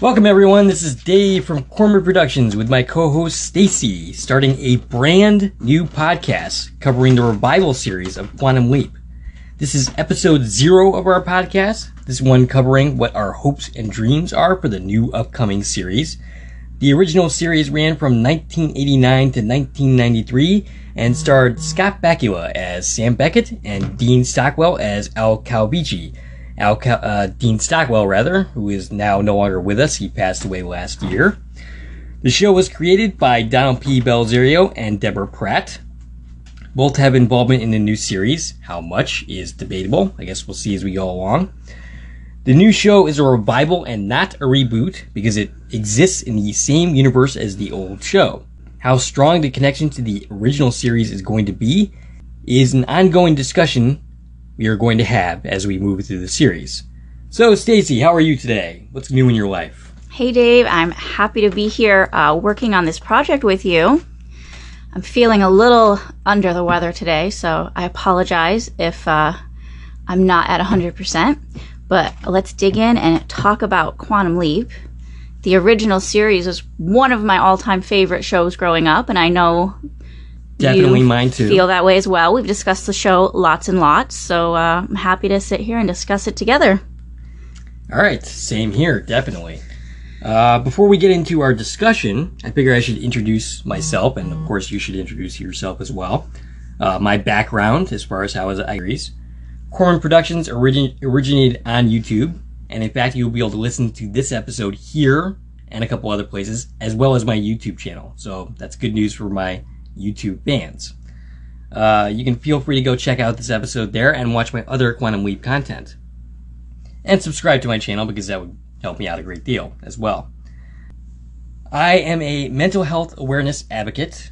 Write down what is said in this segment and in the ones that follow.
Welcome everyone, this is Dave from Korman Productions with my co-host Stacie, starting a brand new podcast covering the revival series of Quantum Leap. This is episode 0 of our podcast, this one covering what our hopes and dreams are for the new upcoming series. The original series ran from 1989 to 1993 and starred Scott Bakula as Sam Beckett and Dean Stockwell as Al Calvici. Dean Stockwell, who is now no longer with us. He passed away last year. The show was created by Donald P. Belzerio and Deborah Pratt. Both have involvement in the new series. How much is debatable. I guess we'll see as we go along. The new show is a revival and not a reboot because it exists in the same universe as the old show. How strong the connection to the original series is going to be is an ongoing discussion we are going to have as we move through the series. So, Stacie, how are you today? What's new in your life? Hey, Dave. I'm happy to be here working on this project with you. I'm feeling a little under the weather today, so I apologize if I'm not at 100%. But let's dig in and talk about Quantum Leap. The original series was one of my all-time favorite shows growing up, and I know definitely mine too. Feel that way as well. We've discussed the show lots and lots, so I'm happy to sit here and discuss it together. All right, same here, definitely. Before we get into our discussion, I figure I should introduce myself, and of course you should introduce yourself as well. My background, as far as how I series. Korman Productions originated on YouTube, and in fact you'll be able to listen to this episode here and a couple other places, as well as my YouTube channel. So that's good news for my YouTube fans. You can feel free to go check out this episode there and watch my other Quantum Leap content. And subscribe to my channel because that would help me out a great deal as well. I am a mental health awareness advocate.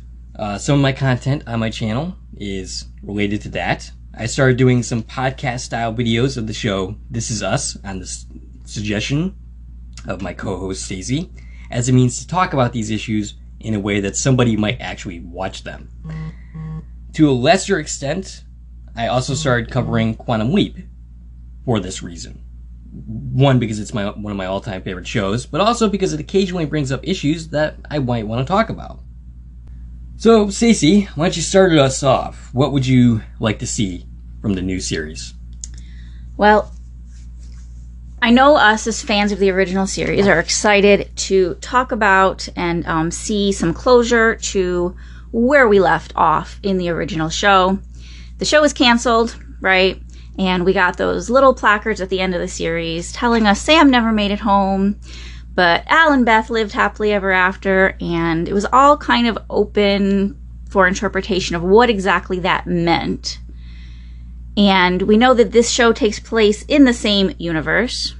Some of my content on my channel is related to that. I started doing some podcast style videos of the show This Is Us on the suggestion of my co-host Stacie, as a means to talk about these issues in a way that somebody might actually watch them. To a lesser extent, I also started covering Quantum Leap for this reason. One, because it's one of my all-time favorite shows, but also because it occasionally brings up issues that I might want to talk about. So, Stacie, why don't you start us off? What would you like to see from the new series? Well, I know us as fans of the original series are excited to talk about and see some closure to where we left off in the original show. The show was canceled, right? And we got those little placards at the end of the series telling us Sam never made it home, but Al and Beth lived happily ever after, and it was all kind of open for interpretation of what exactly that meant. And we know that this show takes place in the same universe.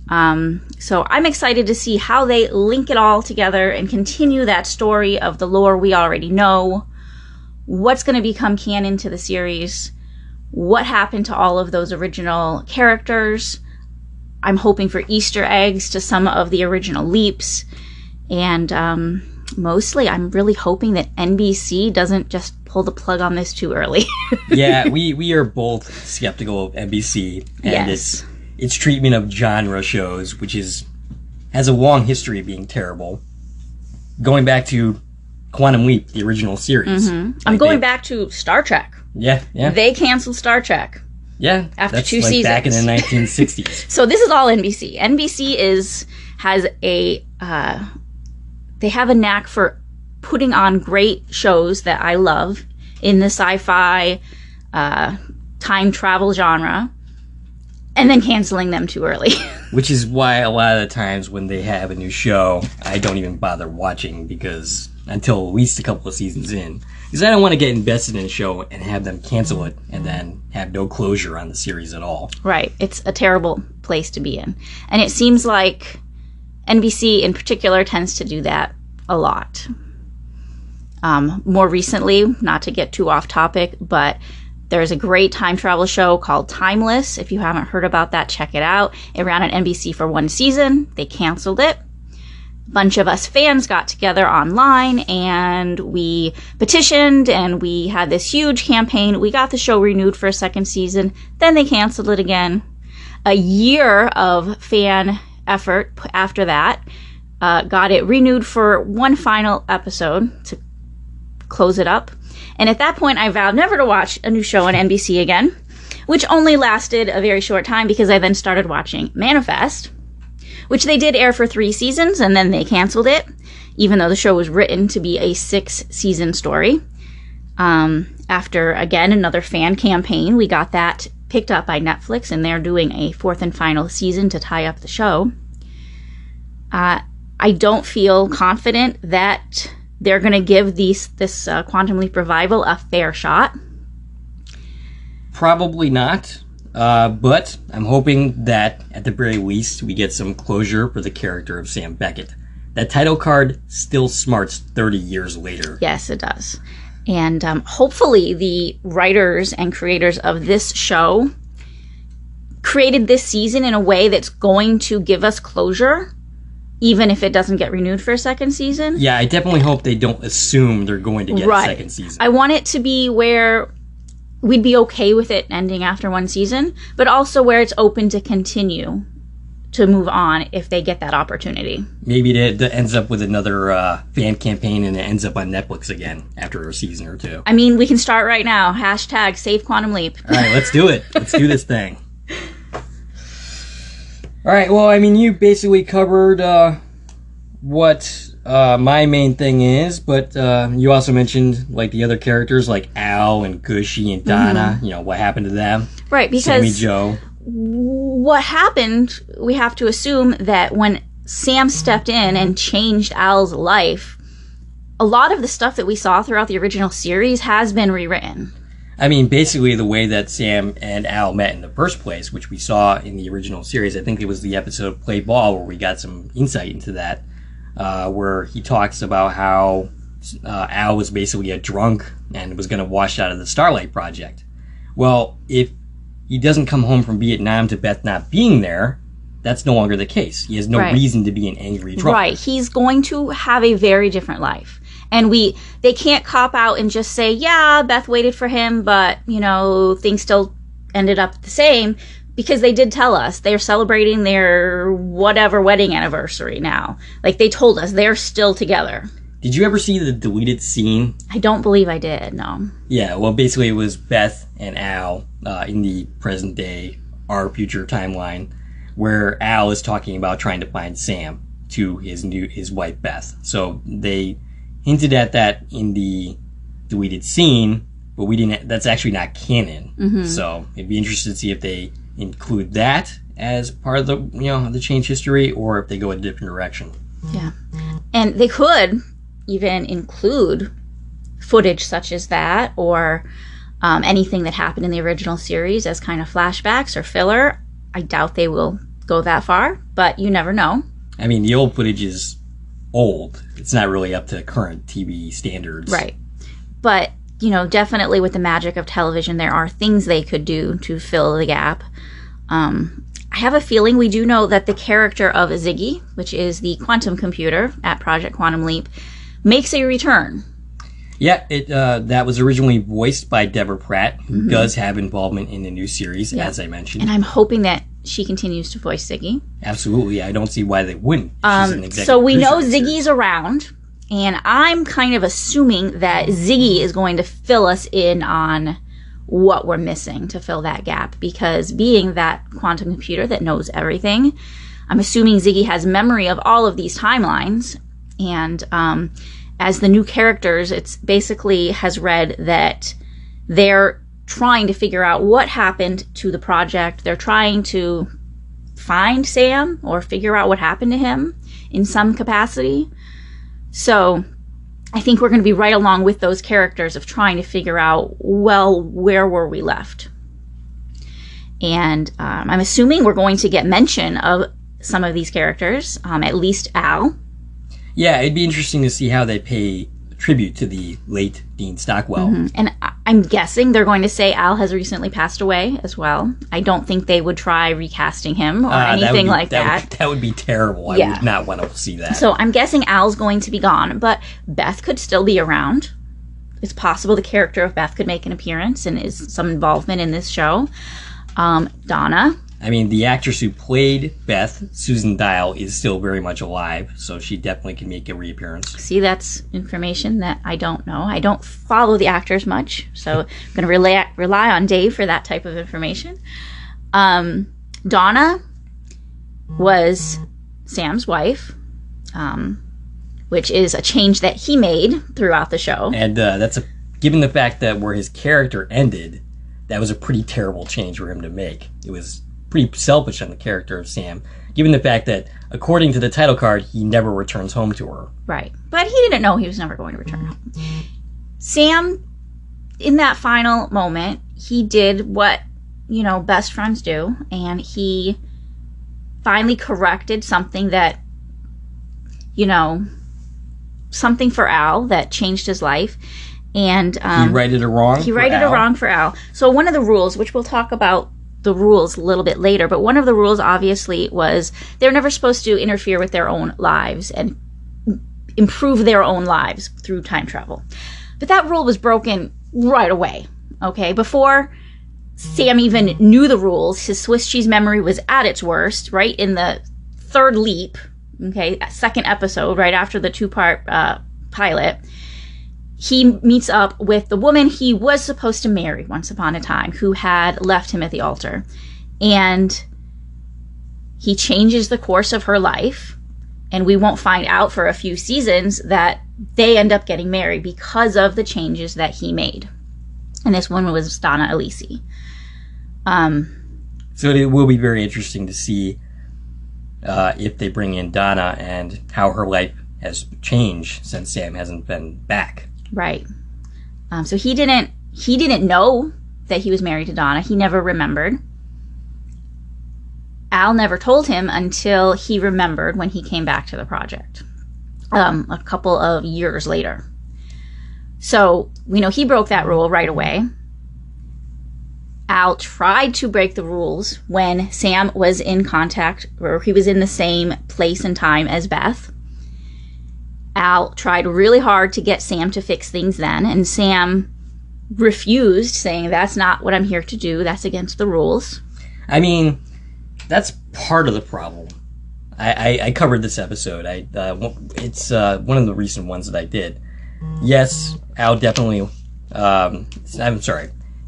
So I'm excited to see how they link it all together and continue that story of the lore we already know. What's going to become canon to the series? What happened to all of those original characters? I'm hoping for Easter eggs to some of the original leaps. And mostly I'm really hoping that NBC doesn't just pull the plug on this too early. Yeah, we are both skeptical of NBC and yes. its treatment of genre shows, which has a long history of being terrible. Going back to Quantum Leap, the original series. Mm-hmm. I'm going back to Star Trek. Yeah. They canceled Star Trek. Yeah, after 2 like seasons. Back in the 1960s. So this is all NBC. NBC has they have a knack for putting on great shows that I love in the sci-fi, time travel genre, and then canceling them too early. Which is why a lot of the times when they have a new show, I don't even bother watching until at least a couple of seasons in. Because I don't want to get invested in a show and have them cancel it and then have no closure on the series at all. Right. It's a terrible place to be in. And it seems like NBC in particular tends to do that a lot. More recently, not to get too off topic, but there's a great time travel show called Timeless. If you haven't heard about that, check it out. It ran on NBC for 1 season. They canceled it. Bunch of us fans got together online and we petitioned and we had this huge campaign. We got the show renewed for a 2nd season. Then they canceled it again. A year of fan effort after that. Got it renewed for one final episode to close it up. And at that point, I vowed never to watch a new show on NBC again, which only lasted a very short time because I then started watching Manifest, which they did air for 3 seasons, and then they canceled it, even though the show was written to be a 6-season story. After, again, another fan campaign, we got that picked up by Netflix, and they're doing a 4th and final season to tie up the show. I don't feel confident that they're going to give this Quantum Leap revival a fair shot. Probably not, but I'm hoping that at the very least we get some closure for the character of Sam Beckett. That title card still smarts 30 years later. Yes, it does. And hopefully the writers and creators of this show created this season in a way that's going to give us closure, even if it doesn't get renewed for a second season. Yeah, I definitely hope they don't assume they're going to get a second season. I want it to be where we'd be okay with it ending after one season, but also where it's open to continue to move on if they get that opportunity. Maybe it ends up with another fan campaign and it ends up on Netflix again after a season or 2. I mean, we can start right now. # Save Quantum Leap. All right, let's do it. Let's do this thing. All right, well, I mean, you basically covered what my main thing is, but you also mentioned like the other characters like Al and Gushy and Donna, you know, what happened to them. Right, because Sammy Joe. What happened, we have to assume that when Sam stepped in and changed Al's life, a lot of the stuff that we saw throughout the original series has been rewritten. I mean, basically the way that Sam and Al met in the first place, which we saw in the original series, I think it was the episode Play Ball where we got some insight into that, where he talks about how Al was basically a drunk and was going to wash out of the Starlight Project. Well, if he doesn't come home from Vietnam to Beth not being there, that's no longer the case. He has no reason to be an angry drunk. Right. He's going to have a very different life. And they can't cop out and just say, yeah, Beth waited for him, but, you know, things still ended up the same, because they did tell us they're celebrating their whatever wedding anniversary now. Like, they told us they're still together. Did you ever see the deleted scene? I don't believe I did, no. Yeah, well, basically it was Beth and Al in the present day, our future timeline, where Al is talking about trying to find Sam to his wife Beth. So they hinted at that in the deleted scene, but we didn't. That's actually not canon. Mm-hmm. So it'd be interesting to see if they include that as part of the change history, or if they go a different direction. Yeah, and they could even include footage such as that, or anything that happened in the original series as kind of flashbacks or filler. I doubt they will go that far, but you never know. I mean, the old footage is old. It's not really up to current TV standards. Right. But, definitely with the magic of television, there are things they could do to fill the gap. I have a feeling we do know that the character of Ziggy, which is the quantum computer at Project Quantum Leap, makes a return. Yeah, that was originally voiced by Deborah Pratt, who does have involvement in the new series, as I mentioned. And I'm hoping that she continues to voice Ziggy. Absolutely. I don't see why they wouldn't. She's an executive so we know producer. Ziggy's around, and I'm kind of assuming that Ziggy is going to fill us in on what we're missing to fill that gap, because being that quantum computer that knows everything, I'm assuming Ziggy has memory of all of these timelines, and as the new characters, it's basically has read that they're trying to figure out what happened to the project. They're trying to find Sam or figure out what happened to him in some capacity. So I think we're going to be right along with those characters of trying to figure out, well, where were we left? And I'm assuming we're going to get mention of some of these characters, at least Al. Yeah, it'd be interesting to see how they pay tribute to the late Dean Stockwell. Mm-hmm. And I'm guessing they're going to say Al has recently passed away as well. I don't think they would try recasting him or anything like that. That would be terrible. Yeah. I would not want to see that. So I'm guessing Al's going to be gone, but Beth could still be around. It's possible the character of Beth could make an appearance and is some involvement in this show. Donna I mean, the actress who played Beth, Susan Dial, is still very much alive, so she definitely can make a reappearance. See, that's information that I don't know. I don't follow the actors much, so I'm going to rely on Dave for that type of information. Donna was Sam's wife, which is a change that he made throughout the show. And given the fact that where his character ended, that was a pretty terrible change for him to make. It was pretty selfish on the character of Sam, given the fact that, according to the title card, he never returns home to her. Right. But he didn't know he was never going to return home. Sam, in that final moment, he did what, best friends do, and he finally corrected something that, something for Al that changed his life. And he righted a wrong. He righted a wrong for Al. So one of the rules, which we'll talk about the rules a little bit later, but one of the rules obviously was they're never supposed to interfere with their own lives and improve their own lives through time travel. But that rule was broken right away. Okay, before Sam even knew the rules, his Swiss cheese memory was at its worst, right in the third leap. Okay, second episode, right after the 2-part pilot. He meets up with the woman he was supposed to marry once upon a time, who had left him at the altar. And he changes the course of her life, and we won't find out for a few seasons that they end up getting married because of the changes that he made. And this one was Donna Alisi. So it will be very interesting to see if they bring in Donna and how her life has changed since Sam hasn't been back. Right. So he didn't know that he was married to Donna. He never remembered. Al never told him until he remembered when he came back to the project a couple of years later. So we know he broke that rule right away. Al tried to break the rules when Sam was in contact, or he was in the same place and time as Beth. Al tried really hard to get Sam to fix things then, and Sam refused, saying, "That's not what I'm here to do. That's against the rules." I mean, that's part of the problem. I covered this episode. It's one of the recent ones that I did. Yes, Al definitely...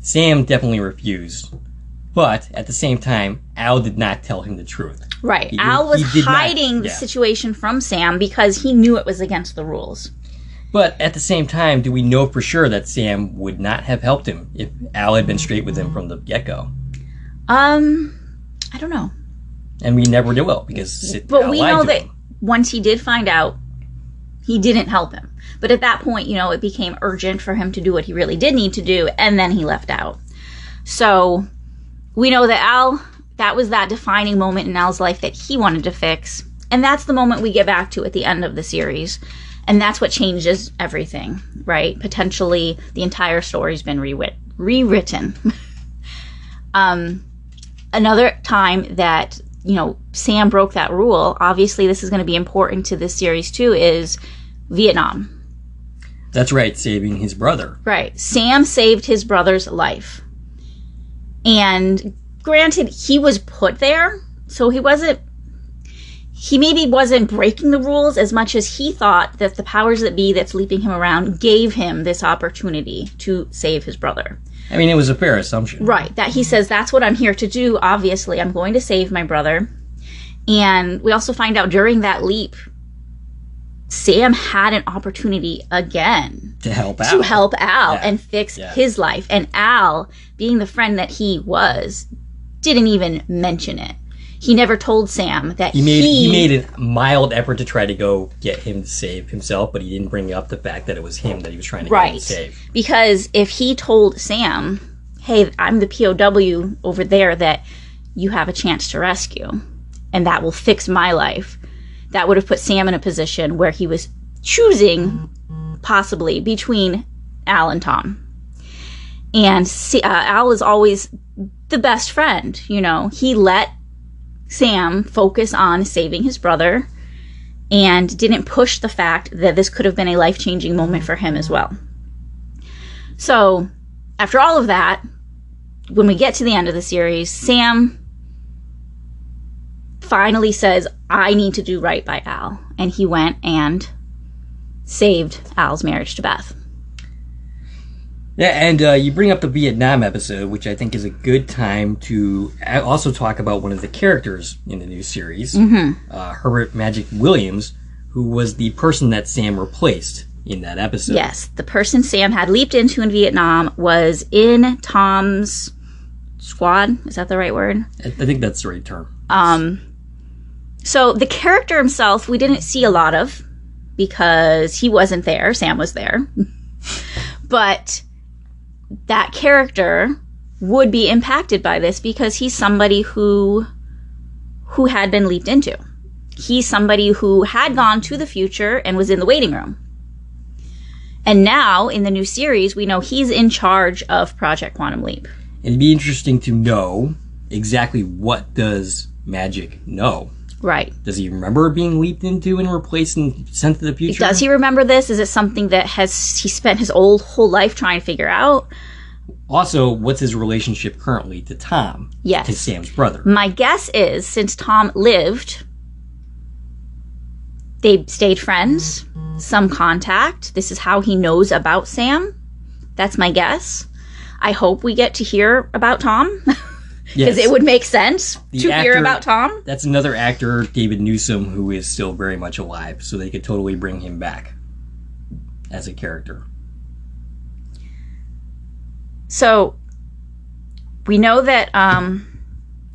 Sam definitely refused. But, at the same time, Al did not tell him the truth. Right. Al was hiding the situation from Sam because he knew it was against the rules. But at the same time, do we know for sure that Sam would not have helped him if Al had been straight with him from the get-go? I don't know. And we never will, because But we know that once he did find out, he didn't help him. But at that point, it became urgent for him to do what he really did need to do, and then he left out. So we know that Al... that was that defining moment in Al's life that he wanted to fix. And that's the moment we get back to at the end of the series. And that's what changes everything, right? Potentially, the entire story's been rewritten. Another time that, Sam broke that rule, obviously this is going to be important to this series too, is Vietnam. That's right, saving his brother. Right. Sam saved his brother's life. And... granted, he was put there, so he maybe wasn't breaking the rules as much as he thought that the powers that be that's leaping him around gave him this opportunity to save his brother. I mean, it was a fair assumption. Right, that he says, that's what I'm here to do, obviously. I'm going to save my brother. And we also find out during that leap, Sam had an opportunity again to help Al and fix his life. And Al, being the friend that he was, didn't even mention it. He never told Sam that he made a mild effort to try to go get him to save himself, but he didn't bring up the fact that it was him that he was trying to get him to save. Because if he told Sam, "Hey, I'm the POW over there that you have a chance to rescue, and that will fix my life," that would have put Sam in a position where he was choosing, possibly, between Al and Tom. And Al was always the best friend, He let Sam focus on saving his brother and didn't push the fact that this could have been a life-changing moment for him as well. So, after all of that, when we get to the end of the series, Sam finally says, I need to do right by Al. And he went and saved Al's marriage to Beth. Yeah, and you bring up the Vietnam episode, which I think is a good time to also talk about one of the characters in the new series, Herbert Magic Williams, who was the person that Sam replaced in that episode. Yes, the person Sam had leaped into in Vietnam was in Tom's squad. Is that the right word? I think that's the right term. So the character himself, we didn't see a lot of because he wasn't there. Sam was there. But that character would be impacted by this because he's somebody who had been leaped into. He's somebody who had gone to the future and was in the waiting room. And now, in the new series, we know he's in charge of Project Quantum Leap. It'd be interesting to know exactly what does Magic know. Right. Does he remember being leaped into and replaced and sent to the future? Does he remember this? Is it something that he spent his whole life trying to figure out? Also, what's his relationship currently to Tom? Yes. To Sam's brother. My guess is, since Tom lived, they stayed friends, some contact. This is how he knows about Sam. That's my guess. I hope we get to hear about Tom. Because it would make sense hear about Tom. That's another actor, David Newsom, who is still very much alive. So they could totally bring him back as a character. So we know that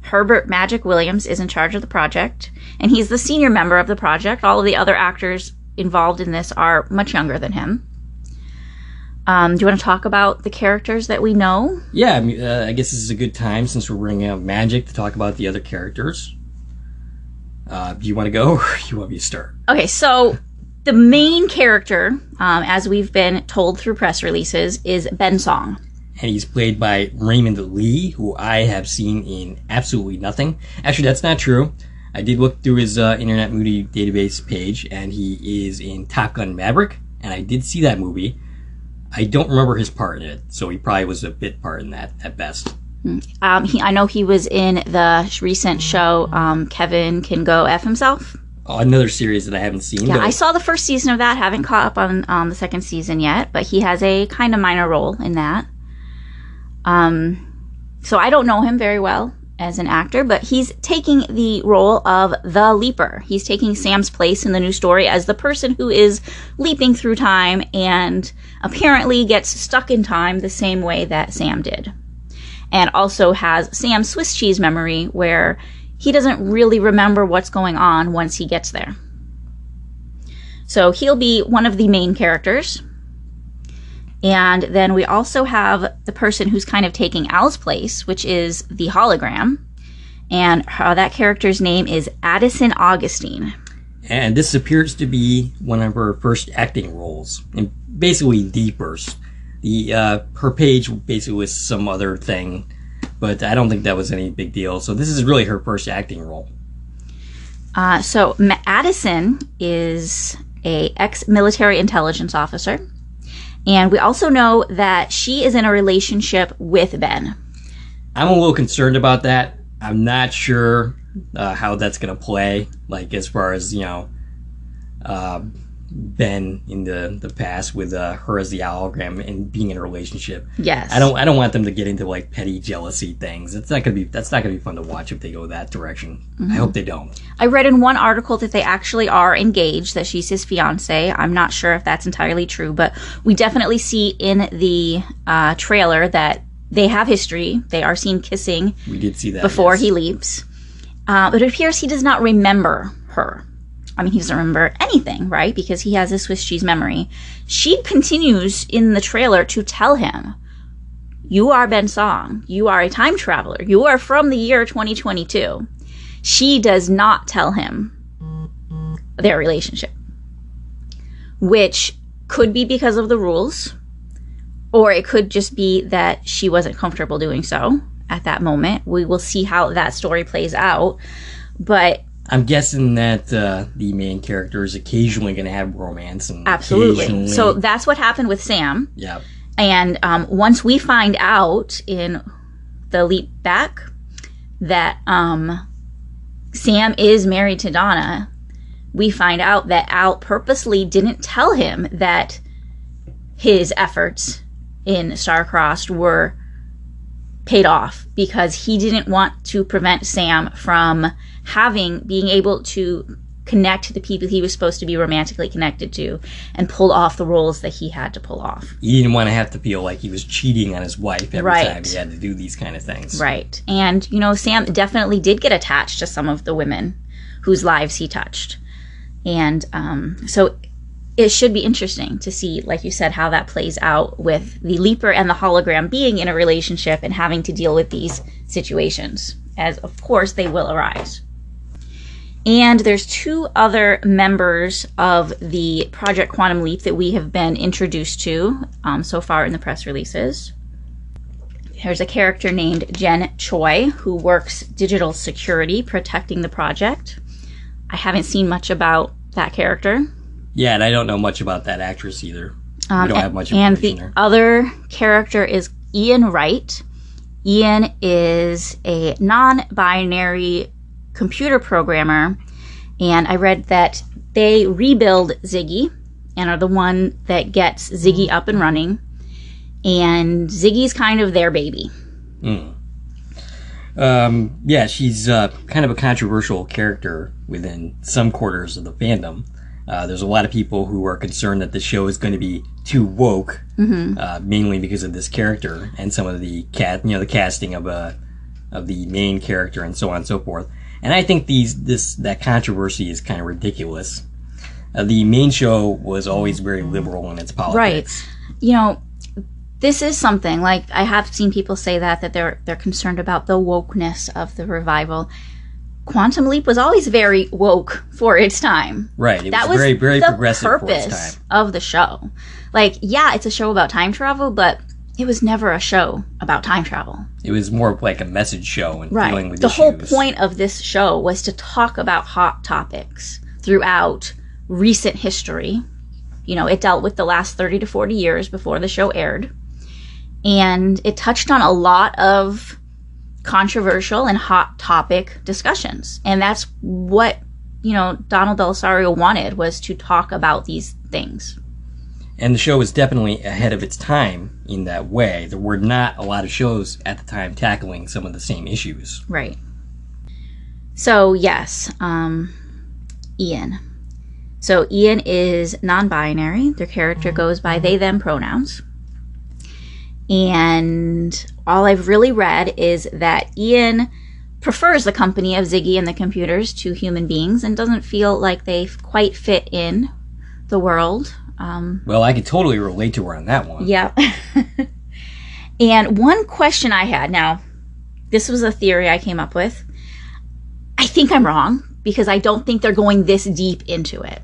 Herbert Magic Williams is in charge of the project. And he's the senior member of the project. All of the other actors involved in this are much younger than him. Do you want to talk about the characters that we know? Yeah, I guess this is a good time, since we're bringing up Magic, to talk about the other characters. Do you want to go, or you want me to start? Okay, so the main character, as we've been told through press releases, is Ben Song. And he's played by Raymond Lee, who I have seen in absolutely nothing. Actually, that's not true. I did look through his Internet Movie Database page, and he is in Top Gun Maverick, and I did see that movie. I don't remember his part in it, so he probably was a bit part in that at best. I know he was in the recent show, Kevin Can Go F Himself. Oh, another series that I haven't seen. Yeah, I saw the first season of that. Haven't caught up on the second season yet, but he has a kind of minor role in that. So I don't know him very well as an actor, but he's taking the role of the Leaper. He's taking Sam's place in the new story as the person who is leaping through time and apparently gets stuck in time the same way that Sam did. And also has Sam's Swiss cheese memory, where he doesn't really remember what's going on once he gets there. So he'll be one of the main characters. And then we also have the person who's kind of taking Al's place, which is the hologram. And that character's name is Addison Augustine. And this appears to be one of her first acting roles. And basically the first. Her page basically was some other thing. But I don't think that was any big deal. So this is really her first acting role. So Addison is a ex-military intelligence officer. And we also know that she is in a relationship with Ben. I'm a little concerned about that. I'm not sure how that's going to play. Like, as far as, Ben in the past with her as the hologram and being in a relationship. Yes. I don't want them to get into like petty jealousy things. That's not gonna be fun to watch if they go that direction. Mm-hmm. I hope they don't. I read in one article that they actually are engaged, that she's his fiance. I'm not sure if that's entirely true, but we definitely see in the trailer that they have history. They are seen kissing. We did see that before he leaves. But it appears he does not remember her. I mean, he doesn't remember anything, right? Because he has a Swiss cheese memory. She continues in the trailer to tell him, you are Ben Song. You are a time traveler. You are from the year 2022. She does not tell him their relationship, which could be because of the rules, or it could just be that she wasn't comfortable doing so at that moment. We will see how that story plays out, but I'm guessing that the main character is occasionally going to have romance. And absolutely. So that's what happened with Sam. Yeah. And once we find out in the leap back that Sam is married to Donna, we find out that Al purposely didn't tell him that his efforts in Star-Crossed were paid off, because he didn't want to prevent Sam from being able to connect to the people he was supposed to be romantically connected to and pull off the roles that he had to pull off. He didn't want to have to feel like he was cheating on his wife every Right. time he had to do these kind of things. Right. And, Sam definitely did get attached to some of the women whose lives he touched. And so it should be interesting to see, like you said, how that plays out with the Leaper and the hologram being in a relationship and having to deal with these situations, as of course they will arise. And there's 2 other members of the Project Quantum Leap that we have been introduced to so far in the press releases. There's a character named Jen Choi, who works digital security, protecting the project. I haven't seen much about that character. Yeah, and I don't know much about that actress either. We don't have much information And the there. other character is Ian Wright. Ian is a non-binary computer programmer, and I read that they rebuild Ziggy and are the one that gets Ziggy up and running, and Ziggy's kind of their baby. Yeah, she's kind of a controversial character within some quarters of the fandom. There's a lot of people who are concerned that the show is going to be too woke, mainly because of this character and some of the the casting of the main character and so on and so forth. And I think that controversy is kind of ridiculous. The main show was always very liberal in its politics. Right. This is something, like, I have seen people say that they're concerned about the wokeness of the revival. Quantum Leap was always very woke for its time. Right. It was very, very progressive for its time. That was the purpose of the show. Like, yeah, it's a show about time travel, but it was never a show about time travel. It was more of like a message show and dealing with the issues. whole point of this show was to talk about hot topics throughout recent history. It dealt with the last 30 to 40 years before the show aired. And it touched on a lot of controversial and hot topic discussions. And that's what, Donald Belisario wanted, was to talk about these things. And the show was definitely ahead of its time in that way. There were not a lot of shows at the time tackling some of the same issues. Right. So, yes, Ian. So, Ian is non-binary. Their character goes by they, them pronouns. And all I've really read is that Ian prefers the company of Ziggy and the computers to human beings and doesn't feel like they quite fit in the world. Well, I could totally relate to her on that one. Yeah. And one question I had, now, this was a theory I came up with. I think I'm wrong, because I don't think they're going this deep into it.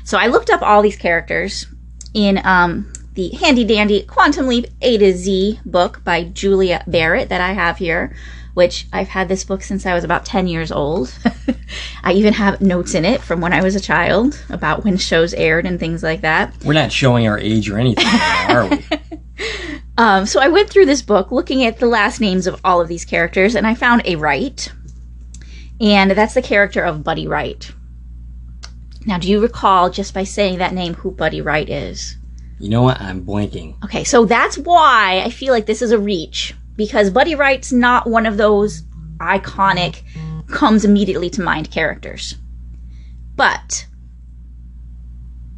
So I looked up all these characters in the handy-dandy Quantum Leap A to Z book by Julia Barrett that I have here, which I've had this book since I was about 10 years old. I even have notes in it from when I was a child about when shows aired and things like that. We're not showing our age or anything, are we? So I went through this book looking at the last names of all of these characters, and I found a Wright. And that's the character of Buddy Wright. Now, do you recall, just by saying that name, who Buddy Wright is? You know what? I'm blanking. Okay, so that's why I feel like this is a reach. Because Buddy Wright's not one of those iconic, comes immediately to mind characters. But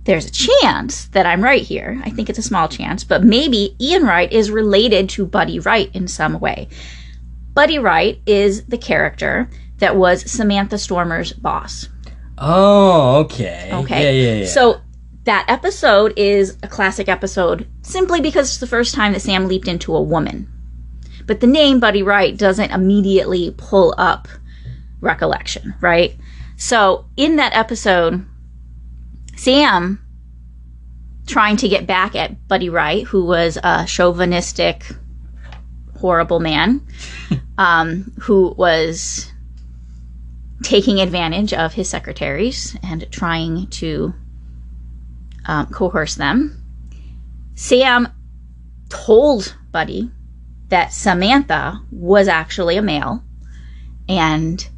there's a chance that I'm right here. I think it's a small chance. But maybe Ian Wright is related to Buddy Wright in some way. Buddy Wright is the character that was Samantha Stormer's boss. Oh, okay. Okay. Yeah. So that episode is a classic episode simply because it's the first time that Sam leaped into a woman. But the name Buddy Wright doesn't immediately pull up recollection, right? So in that episode, Sam, trying to get back at Buddy Wright, who was a chauvinistic, horrible man, who was taking advantage of his secretaries and trying to coerce them. Sam told Buddy that Samantha was actually a male and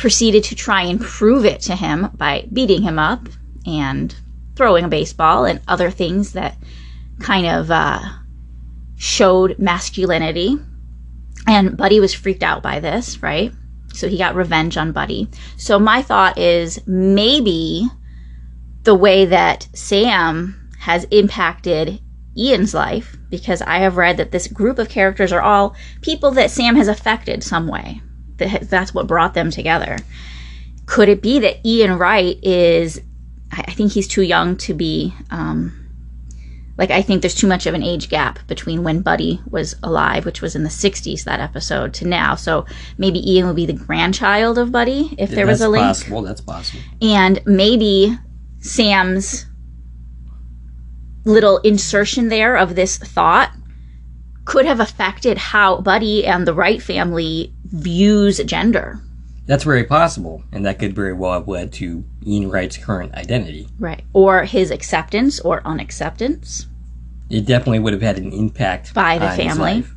proceeded to try and prove it to him by beating him up and throwing a baseball and other things that kind of showed masculinity. And Buddy was freaked out by this, right? So he got revenge on Buddy. So my thought is maybe the way that Sam has impacted Ian's life, because I have read that this group of characters are all people that Sam has affected some way. That's what brought them together. Could it be that Ian Wright is, I think he's too young to be, I think there's too much of an age gap between when Buddy was alive, which was in the 60s, that episode, to now. So maybe Ian would be the grandchild of Buddy, if there was a link. That's possible. And maybe Sam's little insertion there of this thought could have affected how Buddy and the Wright family views gender. That's very possible, and that could very well have led to Ian Wright's current identity. Right. Or his acceptance or unacceptance. It definitely would have had an impact by the on family. his life.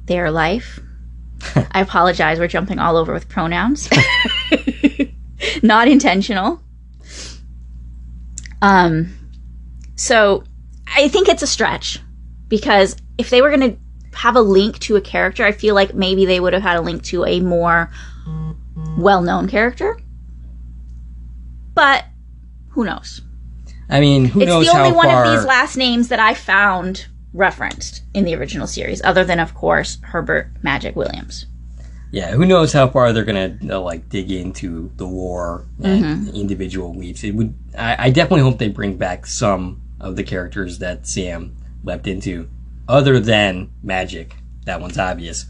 Their life. I apologize, we're jumping all over with pronouns. Not intentional. So I think it's a stretch, because if they were going to have a link to a character, I feel like maybe they would have had a link to a more well-known character. But who knows? I mean, who knows how far... It's the only one of these last names that I found referenced in the original series, other than, of course, Herbert Magic Williams. Yeah, who knows how far they're going to dig into the lore and individual leaps. I definitely hope they bring back some of the characters that Sam leapt into, other than Magic. That one's obvious.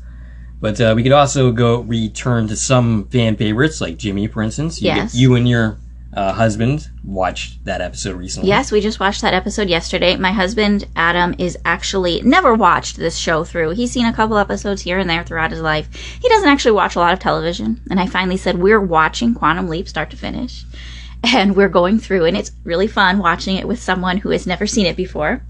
But we could also return to some fan favorites, like Jimmy, for instance. You and your husband watched that episode recently. Yes, we just watched that episode yesterday. My husband, Adam, is actually never watched this show through. He's seen a couple episodes here and there throughout his life. He doesn't actually watch a lot of television. And I finally said, we're watching Quantum Leap start to finish. And we're going through, and it's really fun watching it with someone who has never seen it before.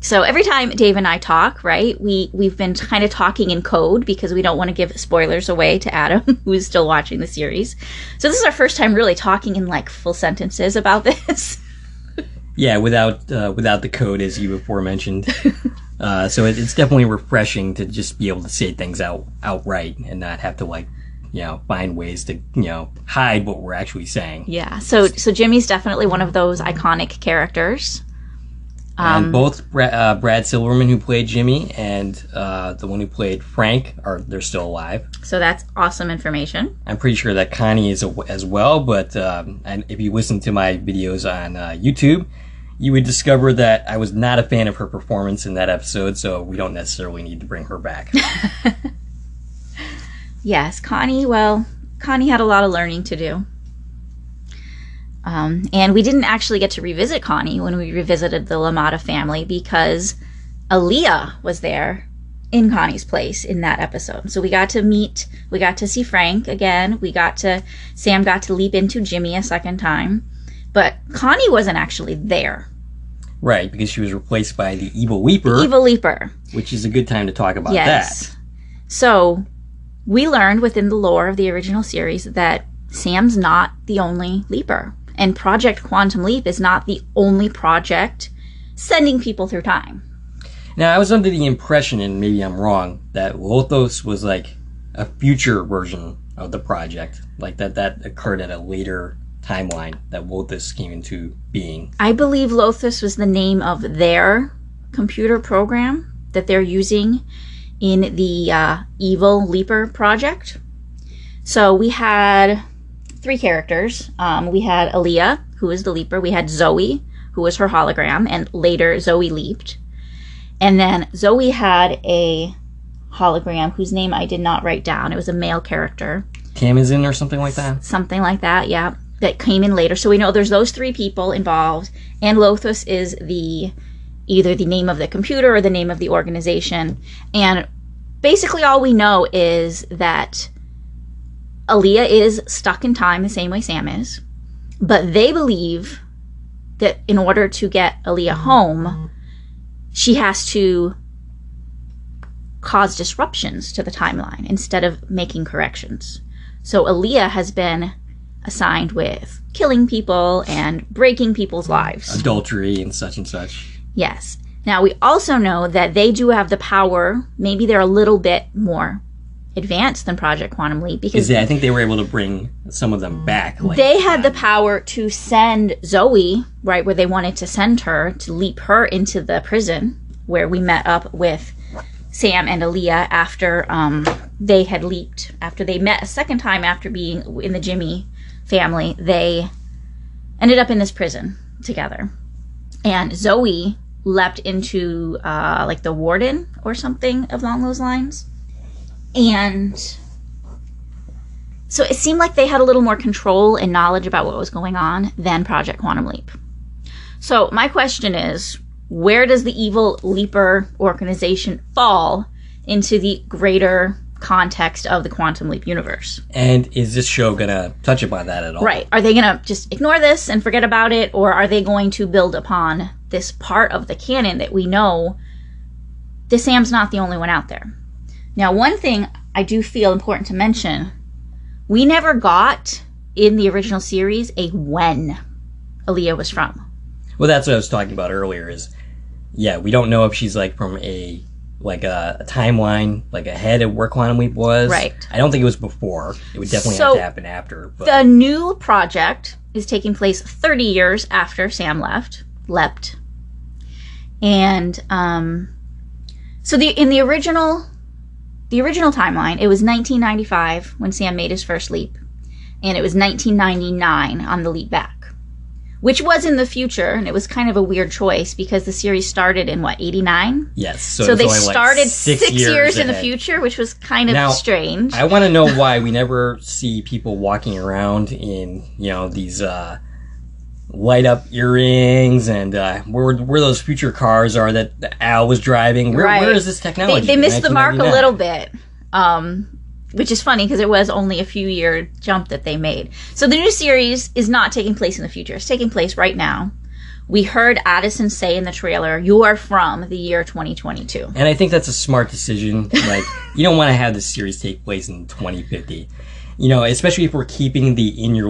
So every time Dave and I talk, right, we've been kind of talking in code because we don't want to give spoilers away to Adam, who is still watching the series. So this is our first time really talking in full sentences about this. Yeah, without the code, as you aforementioned. So it's definitely refreshing to just be able to say things outright and not have to find ways to hide what we're actually saying. Yeah. So Jimmy's definitely one of those iconic characters. And both Brad Silverman, who played Jimmy, and the one who played Frank, they're still alive. So that's awesome information. I'm pretty sure that Connie is as well, but and if you listen to my videos on YouTube, you would discover that I was not a fan of her performance in that episode, so we don't necessarily need to bring her back. Yes, Connie had a lot of learning to do. And we didn't actually get to revisit Connie when we revisited the LaMotta family because Aaliyah was there in Connie's place in that episode. So we got to see Frank again. Sam got to leap into Jimmy a second time. But Connie wasn't actually there. Right, because she was replaced by the Evil Leaper. The Evil Leaper. Which is a good time to talk about that. So we learned within the lore of the original series that Sam's not the only Leaper. And Project Quantum Leap is not the only project sending people through time. Now, I was under the impression, and maybe I'm wrong, that Lothos was a future version of the project. That occurred at a later timeline, that Lothos came into being. I believe Lothos was the name of their computer program that they're using in the Evil Leaper project. So we had 3 characters. We had Aaliyah, who was the Leaper. We had Zoe, who was her hologram, and later Zoe leaped. And then Zoe had a hologram whose name I did not write down. It was a male character. Tamazin or something like that? Something like that, yeah. That came in later. So we know there's those 3 people involved, and Lothos is either the name of the computer or the name of the organization. And basically all we know is that Aaliyah is stuck in time the same way Sam is, but they believe that in order to get Aaliyah home, she has to cause disruptions to the timeline instead of making corrections. So Aaliyah has been assigned with killing people and breaking people's lives. Adultery and such. Yes. Now, we also know that they do have the power. Maybe they're a little bit more advanced than Project Quantum Leap. Because I think they were able to bring some of them back. Like they had the power to send Zoe, right, where they wanted to send her, to leap her into the prison, where we met up with Sam and Aaliyah after they had leaped. After they met a second time after being in the Jimmy family, they ended up in this prison together. And Zoe leapt into like the warden or something along those lines. And so it seemed like they had a little more control and knowledge about what was going on than Project Quantum Leap. So my question is, where does the Evil Leaper organization fall into the greater context of the Quantum Leap universe? And is this show going to touch upon that at all? Right. Are they going to just ignore this and forget about it? Or are they going to build upon this part of the canon that we know that Sam's not the only one out there? Now, one thing I do feel important to mention, we never got in the original series a when Aaliyah was from. Well, that's what I was talking about earlier is, we don't know if she's like from a timeline, like ahead of where Quantum Leap was. Right. I don't think it was before. It would definitely have to happen after. But the new project is taking place 30 years after Sam leapt. And so in the original timeline, it was 1995 when Sam made his first leap, and it was 1999 on the leap back, which was in the future, and it was kind of a weird choice because the series started in, 89? Yes. So they started like 6 years in the future, which was kind of strange. I want to know why we never see people walking around in, these light up earrings and where those future cars are that Al was driving. Where is this technology? They missed the mark a little bit, which is funny because it was only a few year jump that they made. So the new series is not taking place in the future. It's taking place right now. We heard Addison say in the trailer, "You are from the year 2022." And I think that's a smart decision. Like, you don't want to have this series take place in 2050. Especially if we're keeping the in your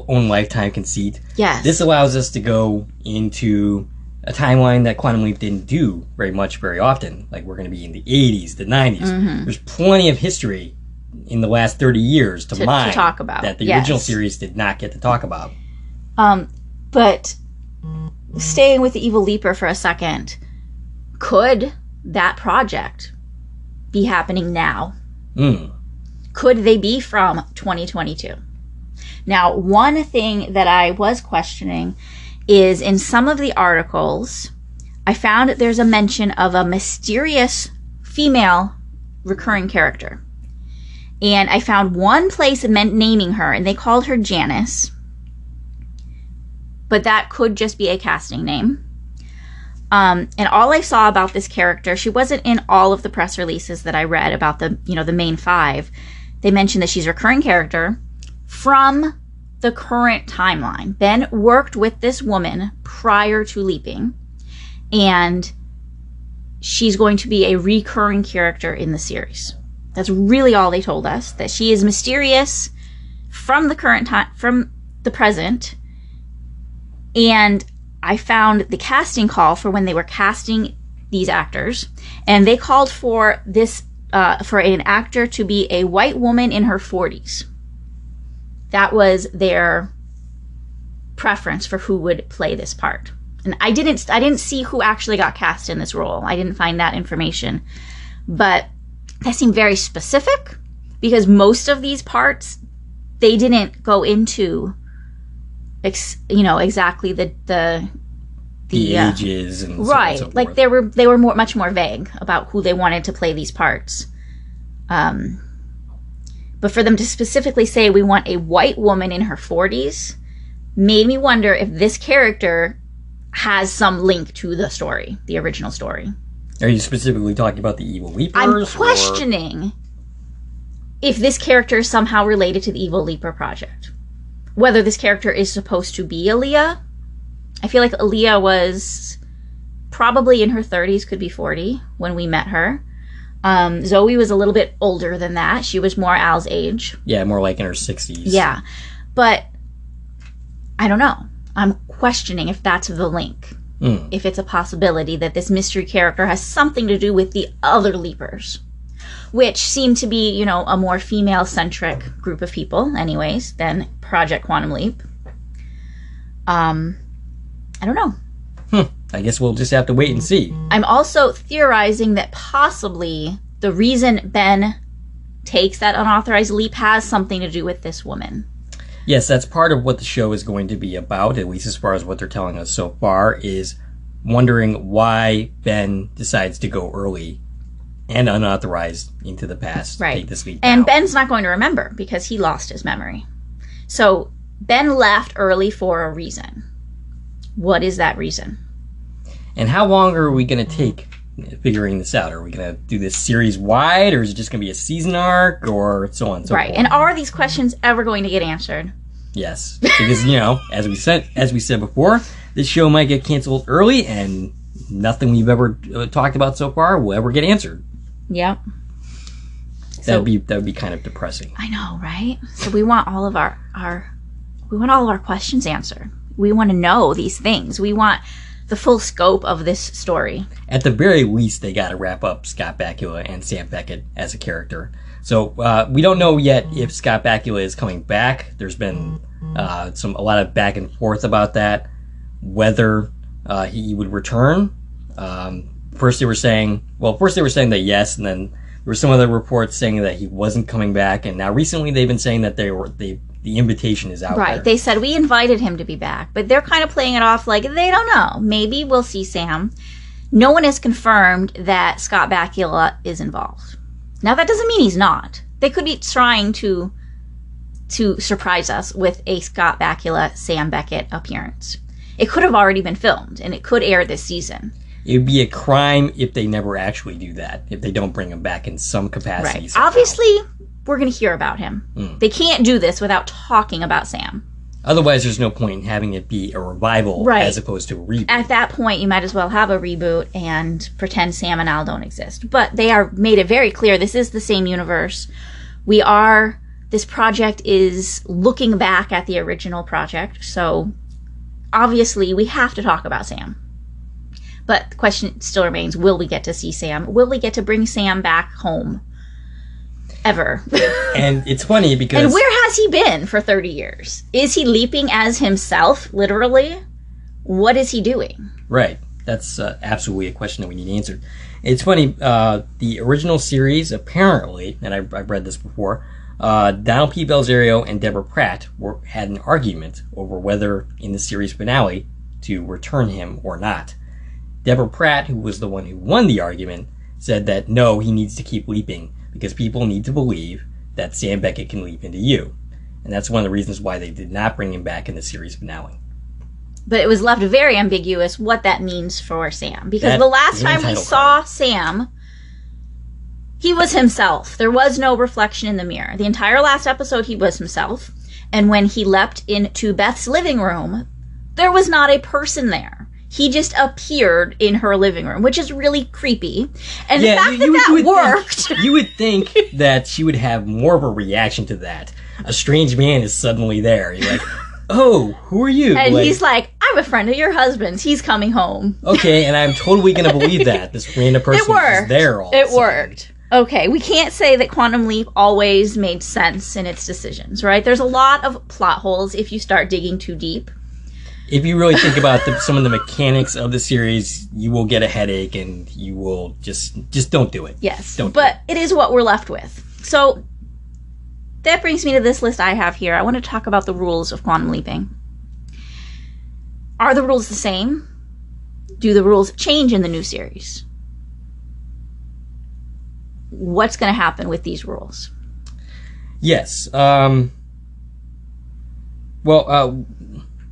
own lifetime conceit. Yes. This allows us to go into a timeline that Quantum Leap didn't do very often. Like, we're going to be in the 80s, the 90s. Mm-hmm. There's plenty of history in the last 30 years to mine talk about that the original series did not get to talk about. But staying with the Evil Leaper for a second, could that project be happening now? Could they be from 2022? Now, one thing that I was questioning is in some of the articles, I found that there's a mention of a mysterious female recurring character. And I found one place naming her, and they called her Janice. But that could just be a casting name. And all I saw about this character, she wasn't in all of the press releases that I read about the main 5. They mentioned that she's a recurring character from the current timeline. Ben worked with this woman prior to leaping, and she's going to be a recurring character in the series. That's really all they told us, that she is mysterious from the current time, from the present. And I found the casting call for when they were casting these actors, and they called for this for an actor to be a white woman in her 40s. That was their preference for who would play this part. And I didn't see who actually got cast in this role. I didn't find that information. But that seemed very specific because most of these parts, they didn't go into exactly the ages and right. So on and so like forth. they were much more vague about who they wanted to play these parts. But for them to specifically say we want a white woman in her 40s made me wonder if this character has some link to the story, the original story. Are you specifically talking about the Evil Leapers? I'm questioning if this character is somehow related to the Evil Leaper project. Whether this character is supposed to be Aaliyah. I feel like Aaliyah was probably in her 30s, could be 40, when we met her. Zoe was a little bit older than that. She was more Al's age. Yeah, more like in her 60s. Yeah. But I don't know. I'm questioning if that's the link. If it's a possibility that this mystery character has something to do with the other Leapers, which seem to be, you know, a more female-centric group of people, anyways, than Project Quantum Leap. I don't know. I guess we'll just have to wait and see. I'm also theorizing that possibly the reason Ben takes that unauthorized leap has something to do with this woman. Yes, that's part of what the show is going to be about, at least as far as what they're telling us so far, is wondering why Ben decides to go early and unauthorized into the past. Right. To take this leap and out. Ben's not going to remember because he lost his memory. So Ben left early for a reason. What is that reason? And how long are we going to take figuring this out? Are we going to do this series wide, or is it just going to be a season arc, or so on and so Right. forth? And are these questions ever going to get answered? Yes, because you know, as we said before, this show might get canceled early, and nothing we've ever talked about so far will ever get answered. Yep. That would be kind of depressing. I know, right? So we want all of our questions answered. We want to know these things. We want the full scope of this story. At the very least, they got to wrap up Scott Bakula and Sam Beckett as a character. So we don't know yet if Scott Bakula is coming back. There's been a lot of back and forth about that, whether he would return. First they were saying that yes, and then there were some other reports saying that he wasn't coming back. And now recently they've been saying that the invitation is out there. Right. They said we invited him to be back, but they're kind of playing it off like they don't know. Maybe we'll see Sam. No one has confirmed that Scott Bakula is involved. Now that doesn't mean he's not. They could be trying to surprise us with a Scott Bakula, Sam Beckett appearance. It could have already been filmed, and it could air this season. It would be a crime if they never actually do that, if they don't bring him back in some capacity. Right. Somehow. Obviously, we're going to hear about him. They can't do this without talking about Sam. Otherwise, there's no point in having it be a revival as opposed to a reboot. At that point, you might as well have a reboot and pretend Sam and Al don't exist. But they are made it very clear this is the same universe. This project is looking back at the original project. So, obviously, we have to talk about Sam. But the question still remains, will we get to see Sam? Will we get to bring Sam back home? Ever. And it's funny because... And where has he been for 30 years? Is he leaping as himself, literally? What is he doing? Right. That's absolutely a question that we need answered. It's funny, the original series, apparently, and I've read this before, Donald P. Belzerio and Deborah Pratt had an argument over whether, in the series finale, to return him or not. Deborah Pratt, who was the one who won the argument, said that no, he needs to keep leaping, because people need to believe that Sam Beckett can leap into you. And that's one of the reasons why they did not bring him back in the series finale. But it was left very ambiguous what that means for Sam. Because the last time we saw Sam, he was himself. There was no reflection in the mirror. The entire last episode, he was himself. And when he leapt into Beth's living room, there was not a person there. He just appeared in her living room, which is really creepy. And the fact that worked... You would think that she would have more of a reaction to that. A strange man is suddenly there. You're like, oh, who are you? And he's like, I'm a friend of your husband's. He's coming home. Okay, and I'm totally going to believe that. This random person is there all the time. It worked. Okay, we can't say that Quantum Leap always made sense in its decisions, right? There's a lot of plot holes if you start digging too deep. If you really think about some of the mechanics of the series, you will get a headache and you will just don't do it. Yes, but it is what we're left with. So that brings me to this list I have here. I want to talk about the rules of quantum leaping. Are the rules the same? Do the rules change in the new series? What's going to happen with these rules? Yes.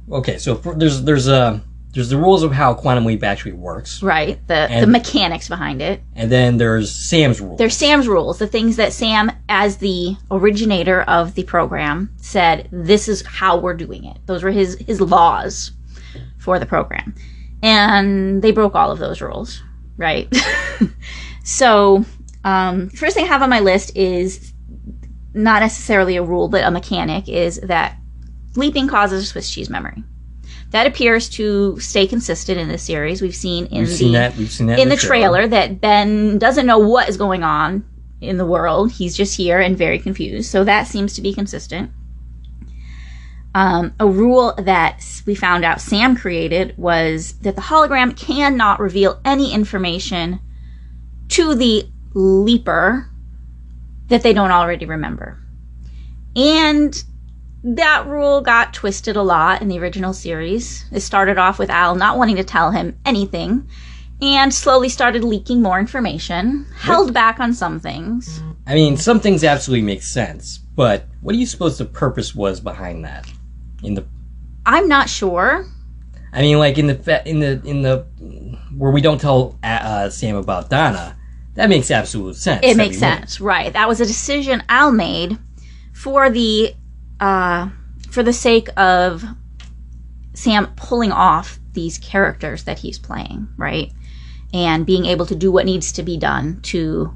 Okay, so there's the rules of how Quantum Leap actually works. Right, the mechanics behind it. And then there's Sam's rules. There's Sam's rules, the things that Sam, as the originator of the program, said, this is how we're doing it. Those were his laws for the program. And they broke all of those rules, right? So, First thing I have on my list is not necessarily a rule, but a mechanic, is that leaping causes Swiss cheese memory. That appears to stay consistent in this series. We've seen in the trailer that Ben doesn't know what is going on in the world. He's just here and very confused. So that seems to be consistent. A rule that we found out Sam created was that the hologram cannot reveal any information to the leaper that they don't already remember. And that rule got twisted a lot in the original series. It started off with Al not wanting to tell him anything and slowly started leaking more information, held back on some things. I mean, some things absolutely make sense, but what do you suppose the purpose was behind that? I'm not sure. I mean, like in the where we don't tell Sam about Donna, that makes absolute sense. It makes sense, right? That was a decision Al made for the sake of Sam pulling off these characters that he's playing, right? And being able to do what needs to be done to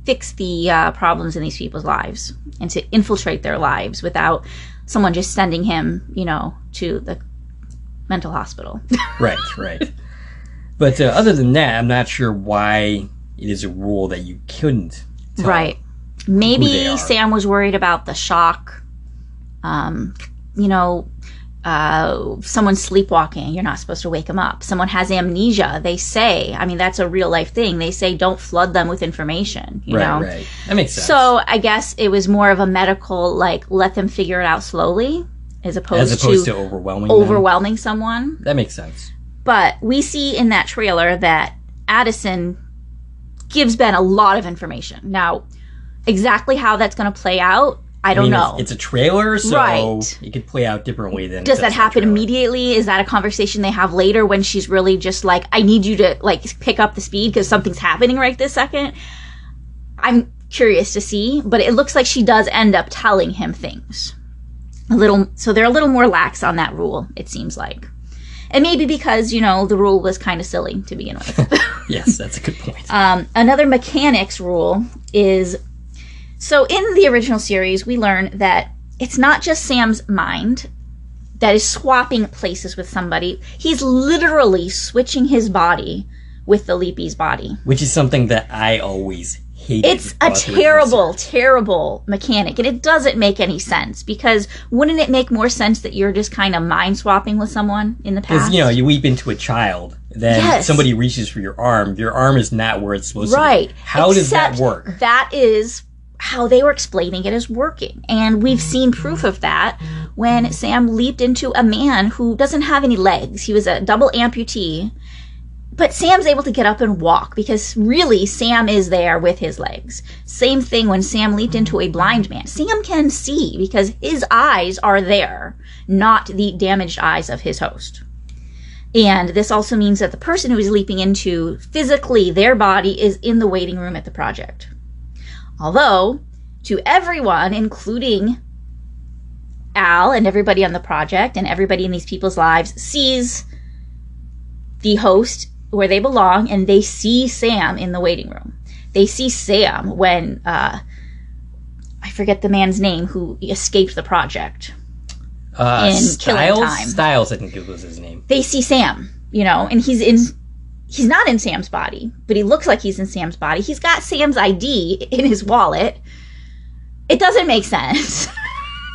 fix the problems in these people's lives and to infiltrate their lives without someone just sending him, to the mental hospital. Right. But other than that, I'm not sure why it is a rule that you couldn't tell. Right. Maybe Sam was worried about the shock. Someone sleepwalking, you're not supposed to wake them up. Someone has amnesia, they say. I mean, that's a real life thing. They say don't flood them with information, you know? Right. That makes sense. So I guess it was more of a medical, let them figure it out slowly, as opposed to overwhelming someone. That makes sense. But we see in that trailer that Addison gives Ben a lot of information. Now, exactly how that's going to play out, I don't know. It's a trailer, so right. It could play out differently than... Does that happen immediately? Is that a conversation they have later when she's really just like, I need you to pick up the speed because something's happening right this second? I'm curious to see, but it looks like she does end up telling him things. So they're a little more lax on that rule, it seems like. And maybe because, the rule was kind of silly to begin with. Yes, that's a good point. Another mechanics rule is... So in the original series, we learn that it's not just Sam's mind that is swapping places with somebody. He's literally switching his body with the Leapy's body. Which is something that I always hated. It's a terrible, terrible mechanic. And it doesn't make any sense. Because wouldn't it make more sense that you're just kind of mind swapping with someone in the past? Because, you leap into a child. Then somebody reaches for your arm. Your arm is not where it's supposed to be. Right. How does that work? That is... how they were explaining it as working. And we've seen proof of that when Sam leaped into a man who doesn't have any legs. He was a double amputee. But Sam's able to get up and walk because really Sam is there with his legs. Same thing when Sam leaped into a blind man. Sam can see because his eyes are there, not the damaged eyes of his host. And this also means that the person who is leaping into, physically, their body is in the waiting room at the project. Although, to everyone, including Al and everybody on the project and everybody in these people's lives, sees the host where they belong, and they see Sam in the waiting room. They see Sam when, I forget the man's name, who escaped the project in Killing Time. Styles, I think it was his name. They see Sam, and he's not in Sam's body, but he looks like he's in Sam's body. He's got Sam's ID in his wallet. It doesn't make sense.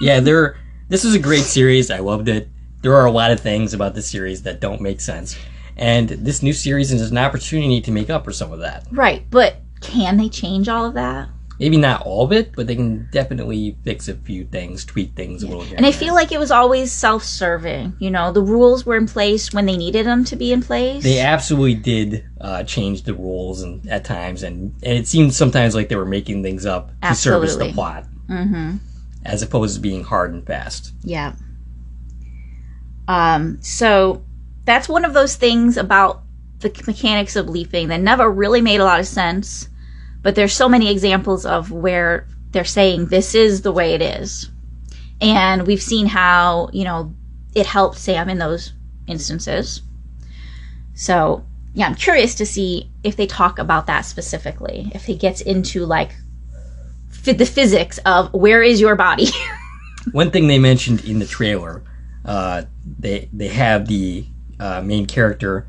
Yeah, this was a great series. I loved it. There are a lot of things about this series that don't make sense. And this new series is an opportunity to make up for some of that. Right, but can they change all of that? Maybe not all of it, but they can definitely fix a few things, tweak things a little bit. And I feel like it was always self-serving. The rules were in place when they needed them to be in place. They absolutely did change the rules at times, and it seemed sometimes like they were making things up to service the plot, as opposed to being hard and fast. Yeah. So that's one of those things about the mechanics of leaping that never really made a lot of sense. But there's so many examples of where they're saying this is the way it is. And we've seen how, it helped Sam in those instances. So yeah, I'm curious to see if they talk about that specifically. If he gets into like the physics of where is your body. One thing they mentioned in the trailer, they have the main character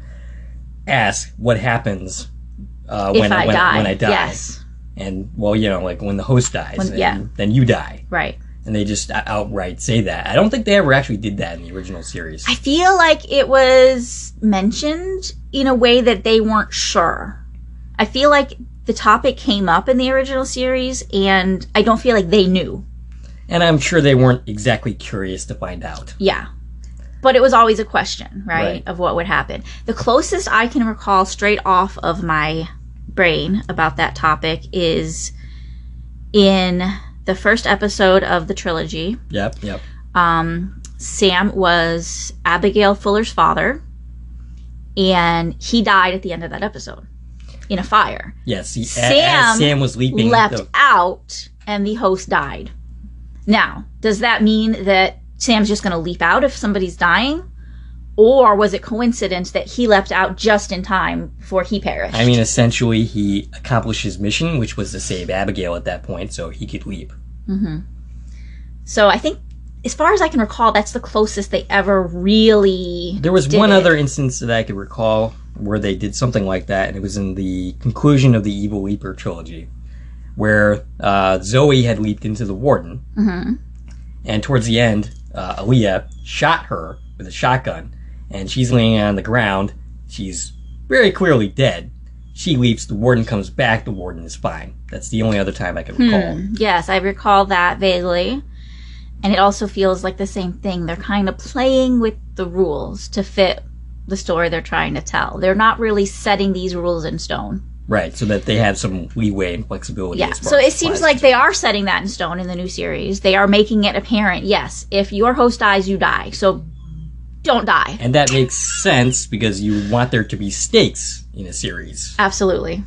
ask what happens when I die. Yes. And, well, you know, like when the host dies, then you die. Right. And they just outright say that. I don't think they ever actually did that in the original series. I feel like it was mentioned in a way that they weren't sure. I feel like the topic came up in the original series, and I don't feel like they knew. And I'm sure they weren't exactly curious to find out. Yeah. But it was always a question, right? Of what would happen. The closest I can recall straight off of my brain about that topic is in the first episode of the trilogy. Yep. Sam was Abigail Fuller's father, and he died at the end of that episode in a fire. Yes, Sam was leaping. Leapt out, and the host died. Now, does that mean that Sam's just going to leap out if somebody's dying? Or was it coincidence that he leapt out just in time before he perished? I mean, essentially, he accomplished his mission, which was to save Abigail at that point, so he could leap. Mm-hmm. So I think, as far as I can recall, that's the closest they ever really There was one other instance that I could recall where they did something like that, and it was in the conclusion of the Evil Leaper trilogy, where Zoe had leaped into the warden, and towards the end, Aaliyah shot her with a shotgun, and she's laying on the ground. She's very clearly dead. She leaps, the warden comes back, the warden is fine. That's the only other time I can recall. Yes, I recall that vaguely. And it also feels like the same thing. They're kind of playing with the rules to fit the story they're trying to tell. They're not really setting these rules in stone. Right, so that they have some leeway and flexibility. Yeah, so it seems like they are setting that in stone in the new series. They are making it apparent, yes, if your host dies, you die. So don't die. And that makes sense because you want there to be stakes in a series. Absolutely.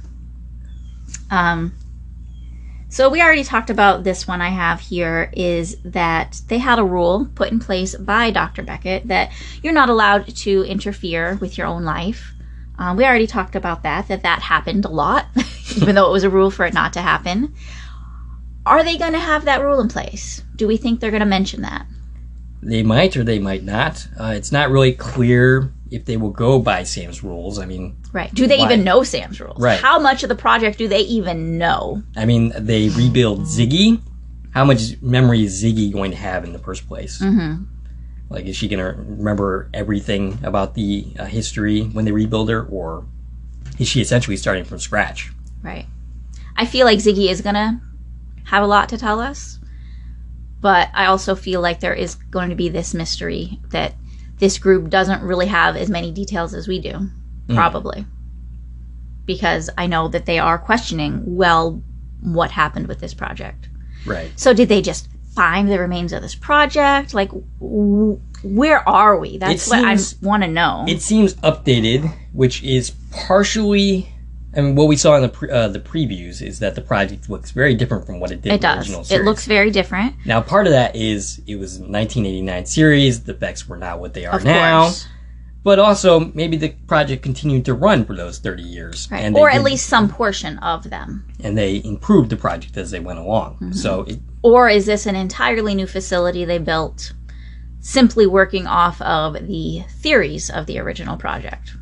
So we already talked about this one I have here, is that they had a rule put in place by Dr. Beckett that you're not allowed to interfere with your own life. We already talked about that happened a lot, even though it was a rule for it not to happen. Are they going to have that rule in place? Do we think they're going to mention that? They might or they might not. It's not really clear if they will go by Sam's rules. I mean... Right. Do they even know Sam's rules? Right. How much of the project do they even know? I mean, they rebuild Ziggy. How much memory is Ziggy going to have in the first place? Mm-hmm. Like, is she going to remember everything about the history when they rebuild her? Or is she essentially starting from scratch? Right. I feel like Ziggy is going to have a lot to tell us. But I also feel like there is going to be this mystery that this group doesn't really have as many details as we do. Probably. Because I know that they are questioning, well, what happened with this project? Right. So did they just find the remains of this project? Like, where are we? That's what I want to know. It seems updated, which is partially... I mean, what we saw in the previews is that the project looks very different from what it did in the original series. It looks very different. Now, part of that is it was a 1989 series. The effects were not what they are now. Course. But also, maybe the project continued to run for those 30 years. Right. Or at least some portion of them. And they improved the project as they went along. Mm-hmm. Or is this an entirely new facility they built simply working off of the theories of the original project?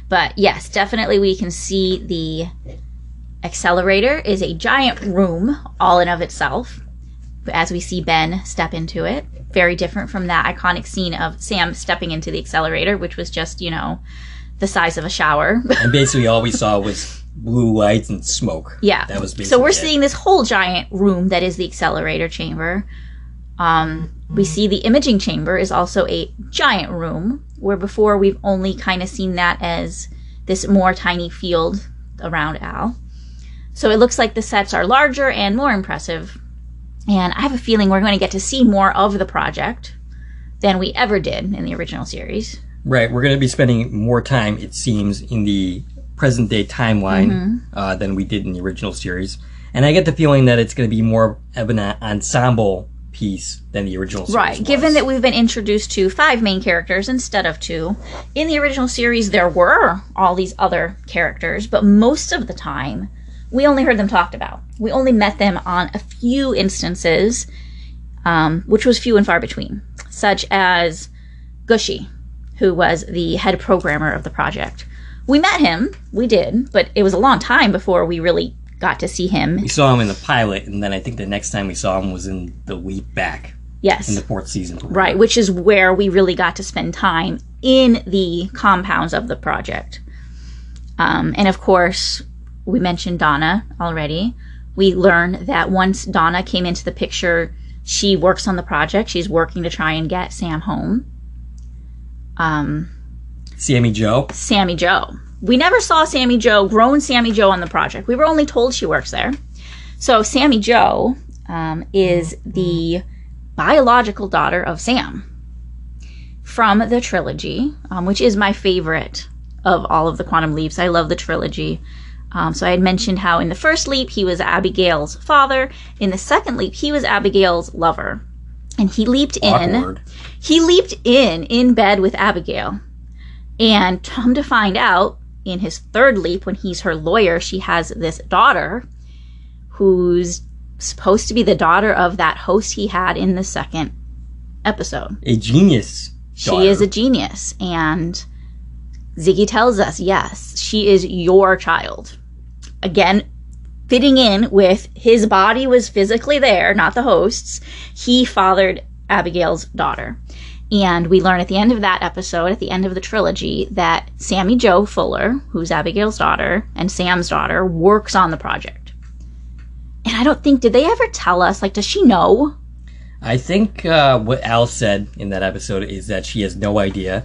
But yes, definitely we can see the Accelerator is a giant room all in of itself. As we see Ben step into it. Very different from that iconic scene of Sam stepping into the Accelerator, which was just, the size of a shower. And basically all we saw was blue lights and smoke. Yeah. That was basically so we're seeing this whole giant room that is the Accelerator Chamber. We see the Imaging Chamber is also a giant room, where before we've only kind of seen that as this more tiny field around Al. So it looks like the sets are larger and more impressive. And I have a feeling we're going to get to see more of the project than we ever did in the original series. Right. We're going to be spending more time, it seems, in the present-day timeline than we did in the original series. And I get the feeling that it's going to be more of an ensemble piece than the original series Right. was. Given that we've been introduced to 5 main characters instead of 2, in the original series there were all these other characters, but most of the time we only heard them talked about. We only met them on a few instances, which was few and far between, such as Gushy, who was the head programmer of the project. We met him, we did, but it was a long time before we really got to see him. We saw him in the pilot, and then I think the next time we saw him was in the leap back. Yes. In the 4th season. Right, which is where we really got to spend time in the compounds of the project. And of course, we mentioned Donna already. We learned that once Donna came into the picture, she works on the project. She's working to try and get Sam home. Sammy Joe. Sammy Joe. We never saw Sammy Joe, grown Sammy Joe on the project. We were only told she works there. So Sammy Joe is the biological daughter of Sam from the trilogy, which is my favorite of all of the Quantum Leaps. I love the trilogy. So I had mentioned how in the first leap he was Abigail's father. In the second leap he was Abigail's lover. And he leaped in. Awkward. He leaped in bed with Abigail. And come to find out, in his third leap, when he's her lawyer, she has this daughter who's supposed to be the daughter of that host he had in the second episode. A genius daughter. She is a genius. And Ziggy tells us, yes, she is your child. Again, fitting in with his body was physically there, not the host's. He fathered Abigail's daughter. And we learn at the end of that episode, at the end of the trilogy, that Sammy Joe Fuller, who's Abigail's daughter, and Sam's daughter, works on the project. And I don't think, did they ever tell us, like, does she know? I think what Al said in that episode is that she has no idea.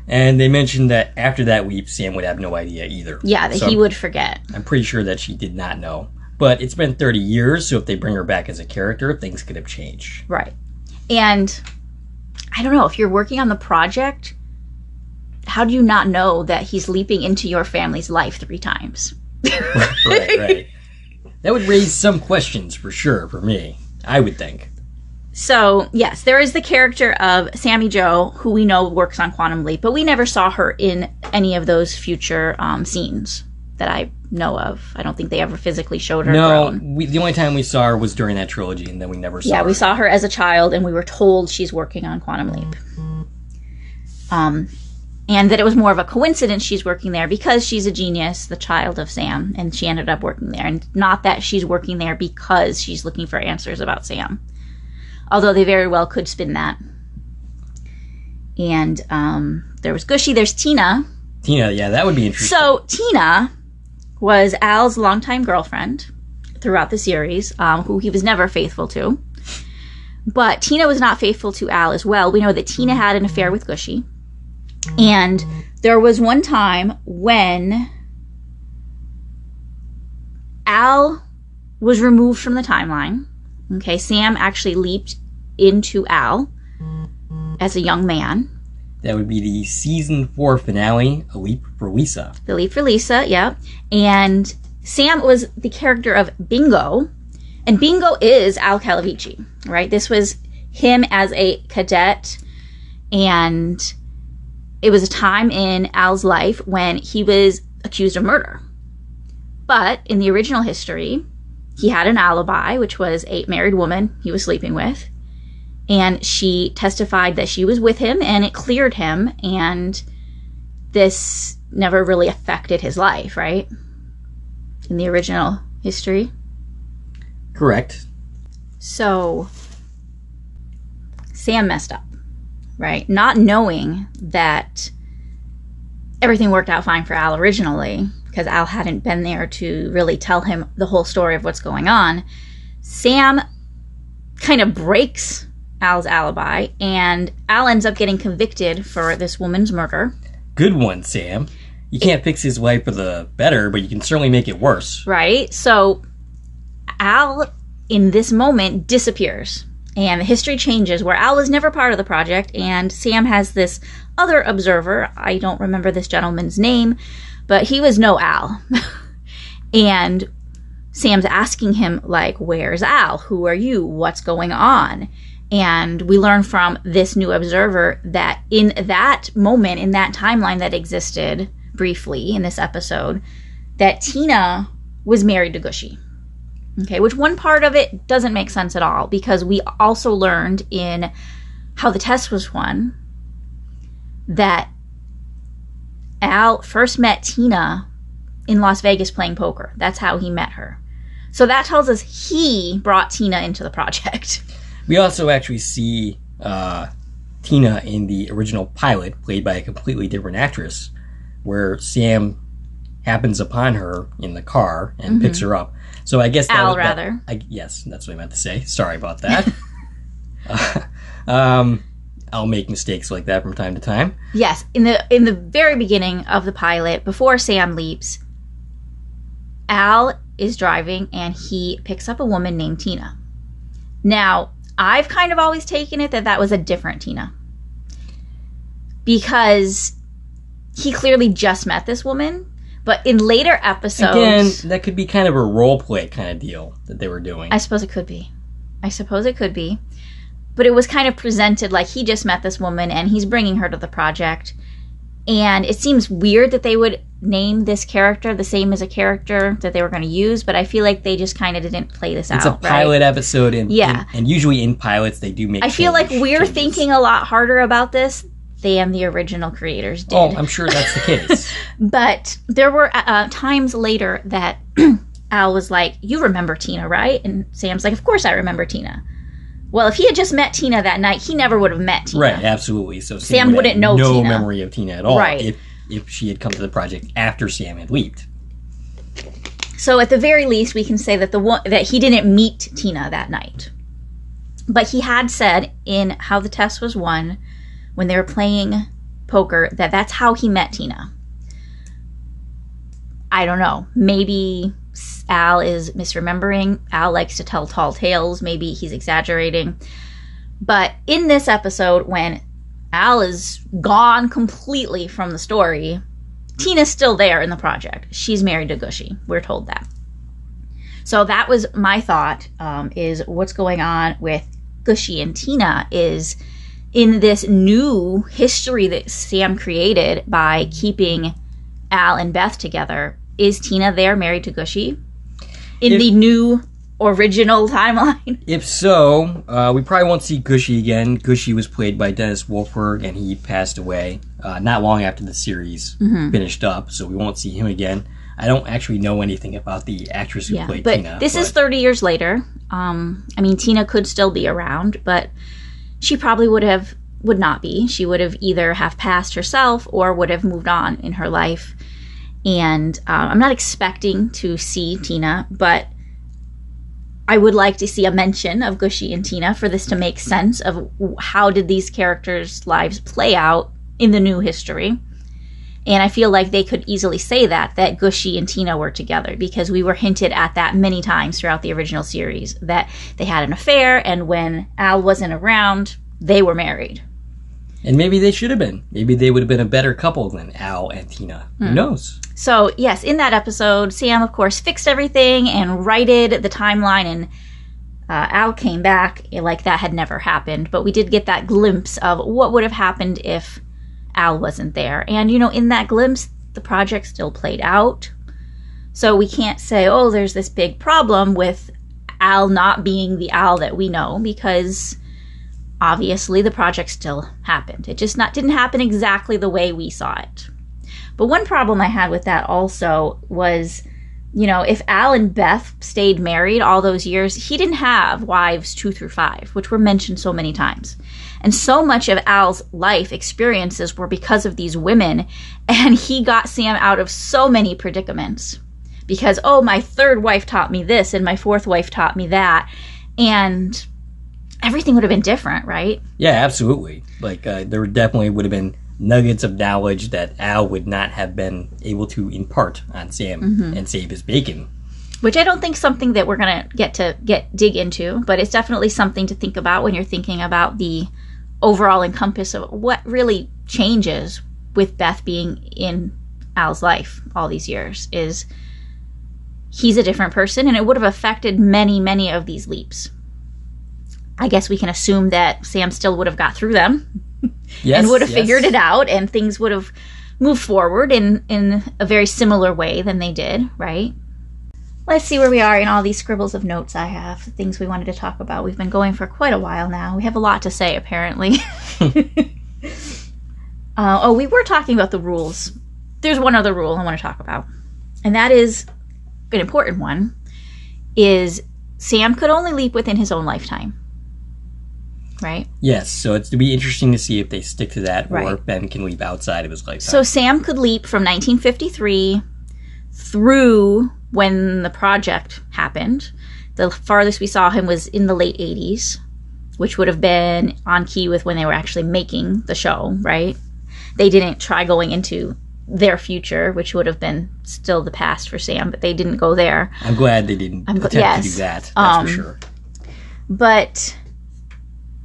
And they mentioned that after that leap, Sam would have no idea either. Yeah, that he would forget. I'm pretty sure that she did not know. But it's been 30 years, so if they bring her back as a character, things could have changed. Right. And I don't know, if you're working on the project, how do you not know that he's leaping into your family's life 3 times? Right. That would raise some questions for sure for me, I would think. So, yes, there is the character of Sammy Joe, who we know works on Quantum Leap, but we never saw her in any of those future scenes that I know of. I don't think they ever physically showed her. No, the only time we saw her was during that trilogy, and then we never saw her. Yeah, we saw her as a child, and we were told she's working on Quantum Leap. And that it was more of a coincidence she's working there because she's a genius, the child of Sam, and she ended up working there. And not that she's working there because she's looking for answers about Sam. Although they very well could spin that. And there was Gushy, there's Tina. Tina, yeah, that would be interesting. So Tina was Al's longtime girlfriend throughout the series, who he was never faithful to. But Tina was not faithful to Al as well. We know that Tina had an affair with Gushy. And there was one time when Al was removed from the timeline. Okay, Sam actually leaped into Al as a young man. That would be the season 4 finale, A Leap for Lisa. The Leap for Lisa, yeah. And Sam was the character of Bingo. And Bingo is Al Calavici, right? This was him as a cadet. And it was a time in Al's life when he was accused of murder. But in the original history, he had an alibi, which was a married woman he was sleeping with. And she testified that she was with him, and it cleared him, and this never really affected his life, right? In the original history. Correct. So, Sam messed up, right? Not knowing that everything worked out fine for Al originally, because Al hadn't been there to really tell him the whole story of what's going on. Sam kind of breaks Al's alibi, and Al ends up getting convicted for this woman's murder. Good one, Sam. You can't fix his life for the better, but you can certainly make it worse. Right? So, Al, in this moment, disappears. And the history changes where Al was never part of the project, and Sam has this other observer. I don't remember this gentleman's name, but he was no Al. And Sam's asking him, like, where's Al? Who are you? What's going on? And we learn from this new observer that in that moment, in that timeline that existed briefly in this episode, that Tina was married to Gushy. Okay, which one part of it doesn't make sense at all, because we also learned in How the Test Was Won that Al first met Tina in Las Vegas playing poker. That's how he met her. So that tells us he brought Tina into the project. We also actually see Tina in the original pilot, played by a completely different actress, where Sam happens upon her in the car and picks her up. So I guess Al, rather. Yes, that's what I meant to say. Sorry about that. I'll make mistakes like that from time to time. Yes, in the very beginning of the pilot, before Sam leaps, Al is driving and he picks up a woman named Tina. Now, I've kind of always taken it that was a different Tina, because he clearly just met this woman. But in later episodes... Again, that could be kind of a role play kind of deal that they were doing. I suppose it could be. But it was kind of presented like he just met this woman and he's bringing her to the project. And it seems weird that they would name this character the same as a character that they were going to use, but I feel like they just kind of didn't play this out. It's a pilot episode, and yeah. And usually in pilots they do make I feel like we're thinking a lot harder about this than the original creators did. Oh, I'm sure that's the case. But there were times later that Al was like, "You remember Tina, right?" And Sam's like, "Of course I remember Tina." Well, if he had just met Tina that night, he never would have met Tina. Right, absolutely. So Sam wouldn't know no Tina. memory of Tina at all, right, if she had come to the project after Sam had leaped. So at the very least, we can say that that he didn't meet Tina that night. But he had said in How the Test Was Won, when they were playing poker, that that's how he met Tina. I don't know. Maybe Al is misremembering. Al likes to tell tall tales. Maybe he's exaggerating. But in this episode, when Al is gone completely from the story, Tina's still there in the project. She's married to Gushy. We're told that. So that was my thought, is what's going on with Gushy and Tina is in this new history that Sam created by keeping Al and Beth together. Is Tina there married to Gushy in the new original timeline? If so, we probably won't see Gushy again. Gushy was played by Dennis Wolfberg, and he passed away not long after the series finished up, so we won't see him again. I don't actually know anything about the actress who played Tina. This is 30 years later. I mean, Tina could still be around, but she probably would not be. She would have either have passed herself or would have moved on in her life. And I'm not expecting to see Tina, but I would like to see a mention of Gushy and Tina for this to make sense of how did these characters' lives play out in the new history. And I feel like they could easily say that Gushy and Tina were together, because we were hinted at that many times throughout the original series, that they had an affair, and when Al wasn't around, they were married. And maybe they should have been. Maybe they would have been a better couple than Al and Tina. Who knows? So, yes, in that episode, Sam, of course, fixed everything and righted the timeline, and Al came back like that had never happened. But we did get that glimpse of what would have happened if Al wasn't there. And, you know, in that glimpse, the project still played out. So we can't say, oh, there's this big problem with Al not being the Al that we know, because obviously the project still happened. It just didn't happen exactly the way we saw it. But one problem I had with that also was, you know, if Al and Beth stayed married all those years, he didn't have wives 2 through 5, which were mentioned so many times. And so much of Al's life experiences were because of these women, and he got Sam out of so many predicaments. Because, oh, my 3rd wife taught me this, and my 4th wife taught me that. And everything would have been different, right? Yeah, absolutely. Like, there definitely would have been nuggets of knowledge that Al would not have been able to impart on Sam and save his bacon. Which I don't think is something that we're going to dig into, but it's definitely something to think about when you're thinking about the overall encompass of what really changes with Beth being in Al's life all these years. Is he's a different person, and it would have affected many, many of these leaps. I guess we can assume that Sam still would have got through them Yes, and would have yes. figured it out, and things would have moved forward in a very similar way than they did, right? Let's see where we are in all these scribbles of notes I have, things we wanted to talk about. We've been going for quite a while now. We have a lot to say, apparently. We were talking about the rules. There's one other rule I want to talk about, and that is an important one, is Sam could only leap within his own lifetime. Right? Yes, so it's to be interesting to see if they stick to that, or Right. if Ben can leap outside of his lifetime. So Sam could leap from 1953 through when the project happened. The farthest we saw him was in the late 80s, which would have been on key with when they were actually making the show, right? They didn't try going into their future, which would have been still the past for Sam, but they didn't go there. I'm glad they didn't attempt to do that, that's for sure. But,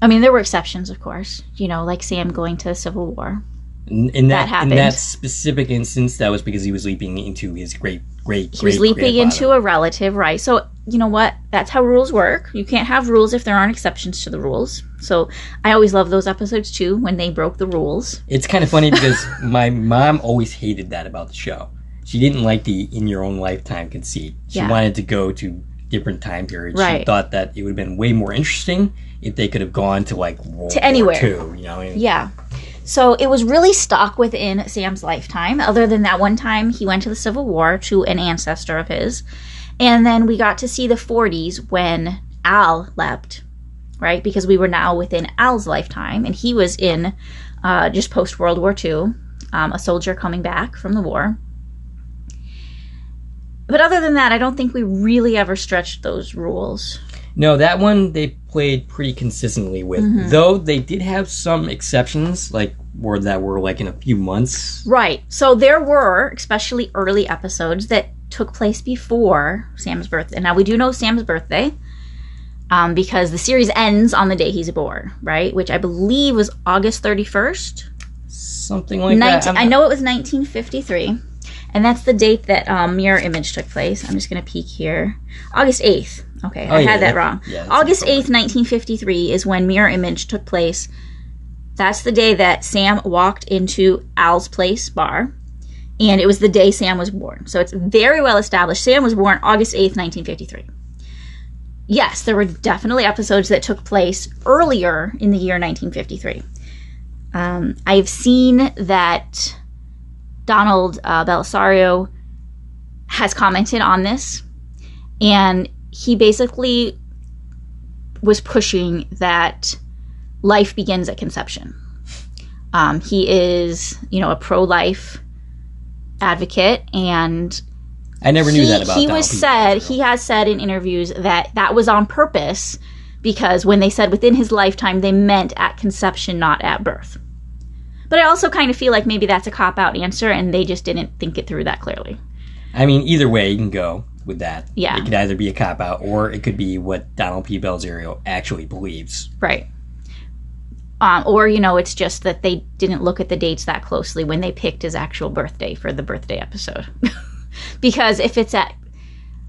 I mean, there were exceptions, of course, like Sam going to the Civil War. In that happened. In that specific instance, that was because he was leaping into his great He was leaping into a relative, right? So, you know what? That's how rules work. You can't have rules if there aren't exceptions to the rules. So, I always love those episodes, too, when they broke the rules. It's kind of funny because my mom always hated that about the show. She didn't like the in your own lifetime conceit. She wanted to go to different time periods. Right. She thought that it would have been way more interesting if they could have gone to like World War anywhere. II, Yeah. So it was really stuck within Sam's lifetime. Other than that one time he went to the Civil War to an ancestor of his. And then we got to see the 40s when Al leapt, right? Because we were now within Al's lifetime. And he was in just post-World War II, a soldier coming back from the war. But other than that, I don't think we really ever stretched those rules. No, that one they played pretty consistently with. Though they did have some exceptions, that were like in a few months. Right. So there were, especially early episodes, that took place before Sam's birthday. Now, we do know Sam's birthday because the series ends on the day he's born, right? Which I believe was August 31st. Something like that. I know it was 1953. And that's the date that Mirror Image took place. I'm just going to peek here. August 8th. Okay, I had that wrong. Yeah, August 8th, 1953 is when Mirror Image took place. That's the day that Sam walked into Al's Place bar. And it was the day Sam was born. So it's very well established. Sam was born August 8th, 1953. Yes, there were definitely episodes that took place earlier in the year 1953. I've seen that Donald Belisario has commented on this, and he basically was pushing that life begins at conception. He is, a pro-life advocate, and I never knew that about Donald. He has said in interviews that was on purpose, because when they said within his lifetime, they meant at conception, not at birth. But I also kind of feel like maybe that's a cop-out answer, and they just didn't think it through that clearly. I mean, either way, you can go with that. Yeah. It could either be a cop-out, or it could be what Donald P. Belisario actually believes. Right. Or, it's just that they didn't look at the dates that closely when they picked his actual birthday for the birthday episode. Because if it's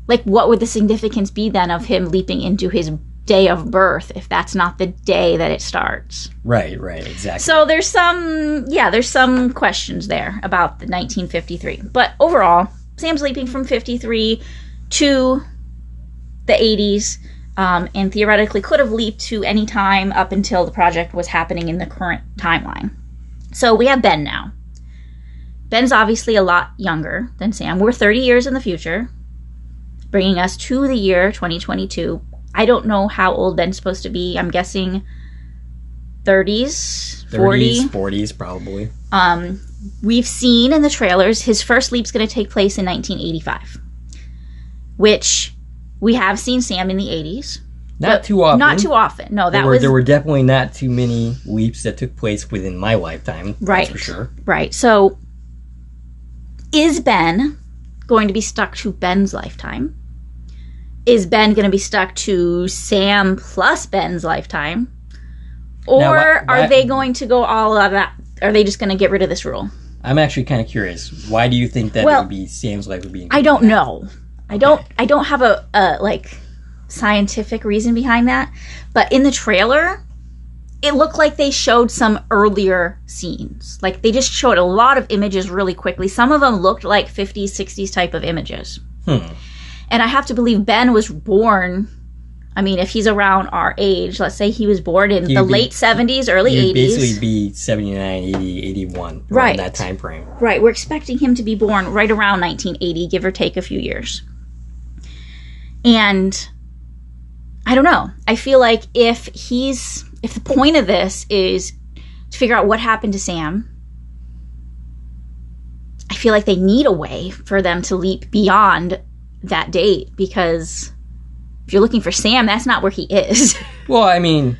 what would the significance be then of him leaping into his day of birth if that's not the day that it starts? Right, exactly. So there's some questions there about the 1953. But overall, Sam's leaping from 53 to the 80s, and theoretically could have leaped to any time up until the project was happening in the current timeline. So we have Ben now. Ben's obviously a lot younger than Sam. We're 30 years in the future, bringing us to the year 2022. I don't know how old Ben's supposed to be. I'm guessing 30s, 40s probably. We've seen in the trailers his first leap's going to take place in 1985, which we have seen Sam in the 80s. Not too often. Not too often. No, there were definitely not too many leaps that took place within my lifetime. Right. That's for sure. Right. So, is Ben going to be stuck to Ben's lifetime? Is Ben going to be stuck to Sam plus Ben's lifetime? Or are they going to go all out of that? Are they just going to get rid of this rule? I'm actually kind of curious. Why do you think that it would be Sam's life would be? I don't know. I don't have a scientific reason behind that. But in the trailer, it looked like they showed some earlier scenes. Like, they just showed a lot of images really quickly. Some of them looked like 50s, 60s type of images. And I have to believe Ben was born... I mean, if he's around our age, let's say he was born in the late 70s, early 80s. He'd basically be 79, 80, 81. Right. In that time frame. Right. We're expecting him to be born right around 1980, give or take a few years. And I don't know. I feel like if the point of this is to figure out what happened to Sam, I feel like they need a way for them to leap beyond that date, because... if you're looking for Sam, that's not where he is. Well, I mean,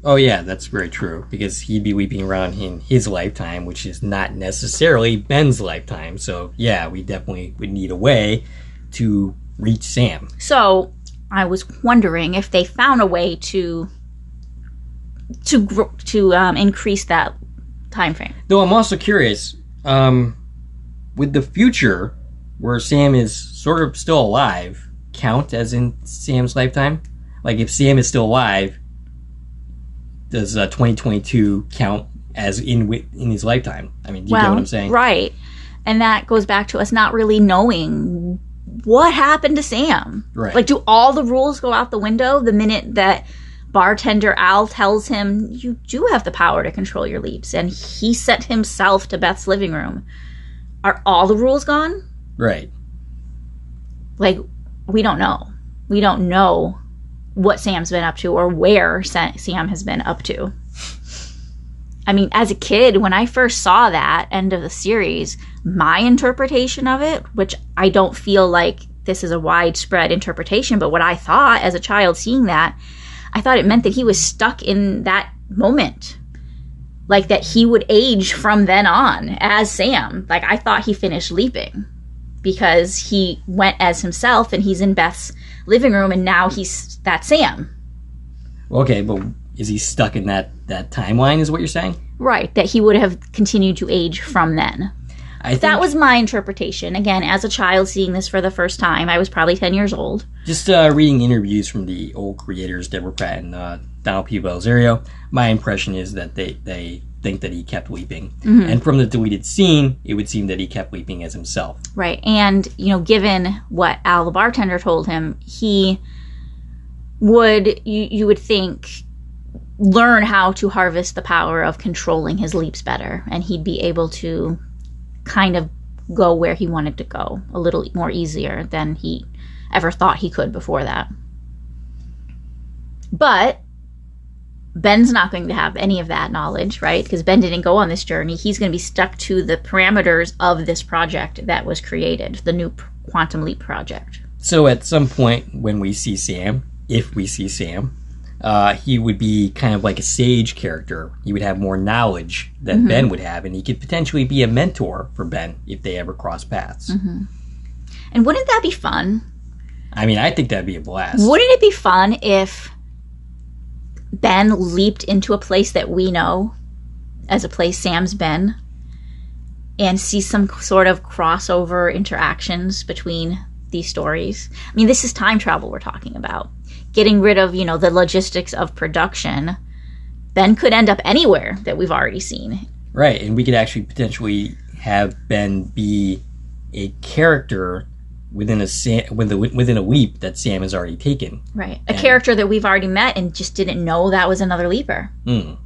oh yeah, that's very true, because he'd be leaping around in his lifetime, which is not necessarily Ben's lifetime. So yeah, we definitely would need a way to reach Sam. So I was wondering if they found a way to increase that time frame. Though I'm also curious, with the future where Sam is sort of still alive, count as in Sam's lifetime? Like, if Sam is still alive, does 2022 count as in his lifetime? I mean, do you get what I'm saying? Right. And that goes back to us not really knowing what happened to Sam. Right. Like, do all the rules go out the window the minute that bartender Al tells him, you do have the power to control your leaps, and he sent himself to Beth's living room? Are all the rules gone? Right. Like, we don't know. We don't know what Sam's been up to or where Sam has been up to. I mean, as a kid, when I first saw that end of the series, my interpretation of it, which I don't feel like this is a widespread interpretation, but what I thought as a child seeing that, I thought it meant that he was stuck in that moment. Like, that he would age from then on as Sam. Like, I thought he finished leaping, because he went as himself and he's in Beth's living room and now that's Sam. Okay, but is he stuck in that timeline, is what you're saying? Right, that he would have continued to age from then. That was my interpretation. Again, as a child seeing this for the first time, I was probably 10 years old. Just reading interviews from the old creators, Deborah Pratt and Donald P. Belzerio, my impression is that they think that he kept leaping. Mm-hmm. And from the deleted scene, it would seem that he kept leaping as himself. Right. And, given what Al the bartender told him, he would, you would think, learn how to harvest the power of controlling his leaps better. And he'd be able to kind of go where he wanted to go a little more easier than he ever thought he could before that. But Ben's not going to have any of that knowledge, right? Because Ben didn't go on this journey. He's going to be stuck to the parameters of this project that was created, the new Quantum Leap project. So at some point when we see Sam, if we see Sam, he would be kind of like a sage character. He would have more knowledge than Ben would have, and he could potentially be a mentor for Ben if they ever cross paths. Mm-hmm. And wouldn't that be fun? I mean, I think that'd be a blast. Wouldn't it be fun if Ben leaped into a place that we know as a place Sam's been, and see some sort of crossover interactions between these stories? I mean, this is time travel we're talking about. Getting rid of, the logistics of production. Ben could end up anywhere that we've already seen. Right, and we could actually potentially have Ben be a character within a leap that Sam has already taken. Right, a character that we've already met and just didn't know that was another leaper. Mm.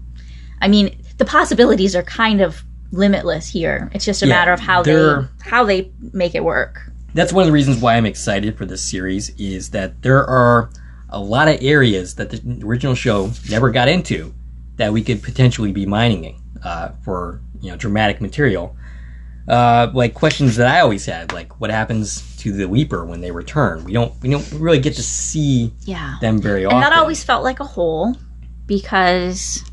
I mean, the possibilities are kind of limitless here. It's just a matter of how they make it work. That's one of the reasons why I'm excited for this series, is that there are a lot of areas that the original show never got into that we could potentially be mining for dramatic material. Like questions that I always had, like what happens to the Leaper when they return? We don't really get to see them very often. And that always felt like a hole, because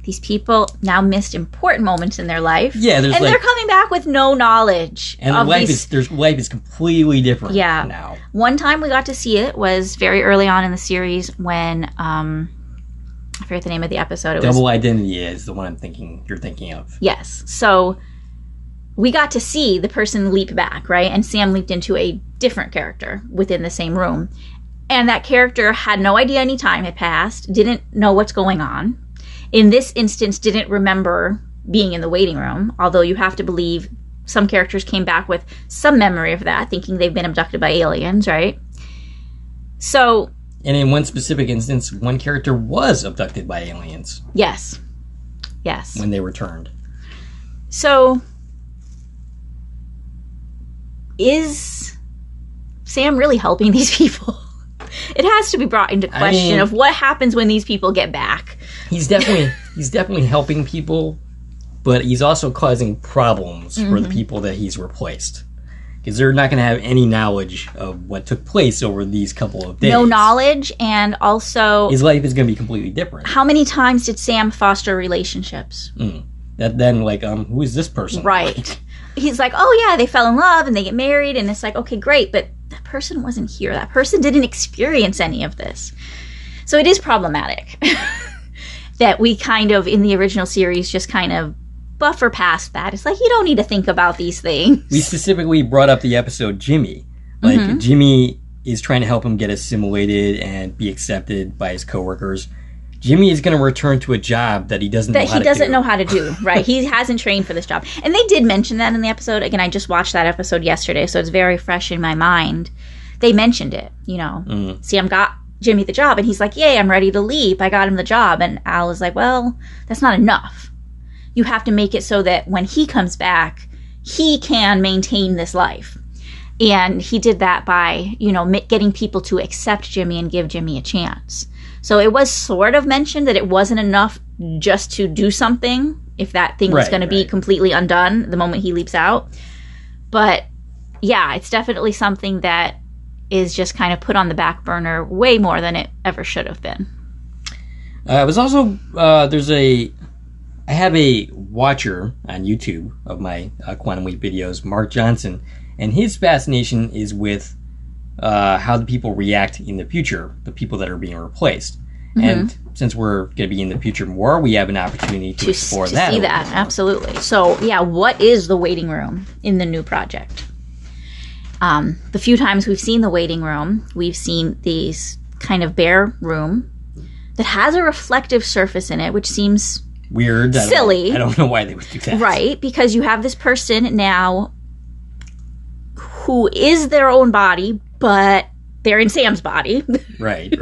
these people now missed important moments in their life. Yeah, they're coming back with no knowledge. And life is completely different now. One time we got to see it was very early on in the series when I forget the name of the episode. Double Identity is the one you're thinking of. Yes. So we got to see the person leap back, right? And Sam leaped into a different character within the same room. And that character had no idea any time had passed, didn't know what's going on. In this instance, didn't remember being in the waiting room, although you have to believe some characters came back with some memory of that, thinking they've been abducted by aliens, right? So... And in one specific instance, one character was abducted by aliens. Yes. Yes. When they returned. So... Is Sam really helping these people? It has to be brought into question of what happens when these people get back. He's definitely helping people, but he's also causing problems for the people that he's replaced. Because they're not going to have any knowledge of what took place over these couple of days. No knowledge, and also... His life is going to be completely different. How many times did Sam foster relationships? That then, like, who is this person? Right. Like, he's like, oh yeah, they fell in love and they get married, and it's like, okay, great, but that person wasn't here. That person didn't experience any of this. So it is problematic that we kind of, in the original series, just kind of buffer past that. It's like, you don't need to think about these things. We specifically brought up the episode Jimmy. Like, Jimmy is trying to help him get assimilated and be accepted by his coworkers. Jimmy is going to return to a job that he doesn't know how to do. Right. He hasn't trained for this job. And they did mention that in the episode. Again, I just watched that episode yesterday, so it's very fresh in my mind. They mentioned it, you know. Sam got Jimmy the job, and he's like, yay, I'm ready to leave. I got him the job. And Al was like, well, that's not enough. You have to make it so that when he comes back, he can maintain this life. And he did that by, you know, getting people to accept Jimmy and give Jimmy a chance. So it was sort of mentioned that it wasn't enough just to do something if that thing was going to be completely undone the moment he leaps out. But yeah, it's definitely something that is just kind of put on the back burner way more than it ever should have been. It was also, I have a watcher on YouTube of my Quantum Leap videos, Mark Johnson, and his fascination is with how the people react in the future, the people that are being replaced. And since we're going to be in the future more, we have an opportunity to explore that. To see that, absolutely. So, yeah, what is the waiting room in the new project? The few times we've seen the waiting room, we've seen these kind of bare room that has a reflective surface in it, which seems weird, silly. I don't know why they would do that. Right, because you have this person now who is their own body, but they're in Sam's body. Right.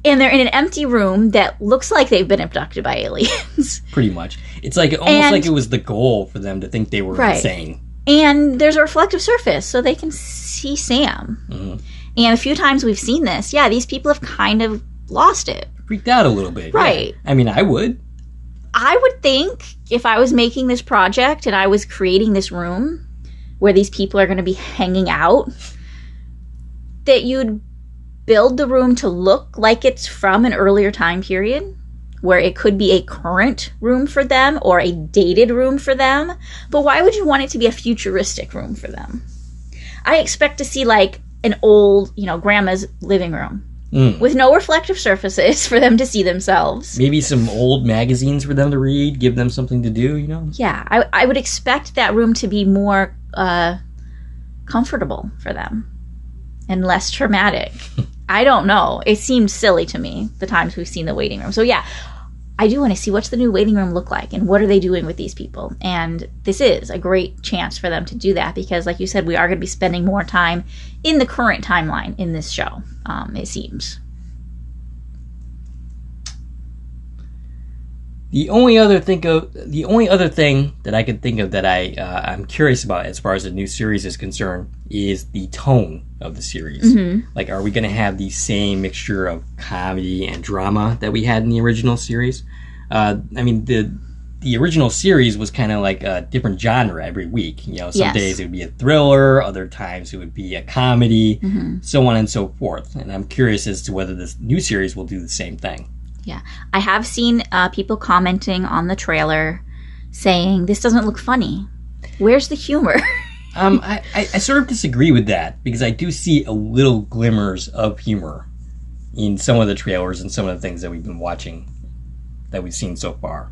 And they're in an empty room that looks like they've been abducted by aliens. Pretty much. It's like almost like it was the goal for them to think they were insane. And there's a reflective surface, so they can see Sam. And a few times we've seen this, these people have kind of lost it. Freaked out a little bit. Right. Yeah. I mean, I would. I would think if I was making this project and I was creating this room where these people are going to be hanging out, that you'd build the room to look like it's from an earlier time period, where it could be a current room for them or a dated room for them. But why would you want it to be a futuristic room for them? I expect to see like an old, grandma's living room with no reflective surfaces for them to see themselves. Maybe some old magazines for them to read, give them something to do, Yeah, I would expect that room to be more comfortable for them and less traumatic. I don't know. It seemed silly to me the times we've seen the waiting room. So yeah, I do want to see what's the new waiting room look like and what are they doing with these people. And this is a great chance for them to do that because, like you said, we are going to be spending more time in the current timeline in this show, it seems. The only other thing that I could think of that I'm curious about as far as the new series is concerned is the tone of the series. Like, are we going to have the same mixture of comedy and drama that we had in the original series? I mean, the original series was kind of like a different genre every week. Some days it would be a thriller, other times it would be a comedy, so on and so forth. And I'm curious as to whether this new series will do the same thing. Yeah, I have seen people commenting on the trailer saying, this doesn't look funny. Where's the humor? I sort of disagree with that because I do see a little glimmers of humor in some of the trailers and some of the things that we've been watching that we've seen so far.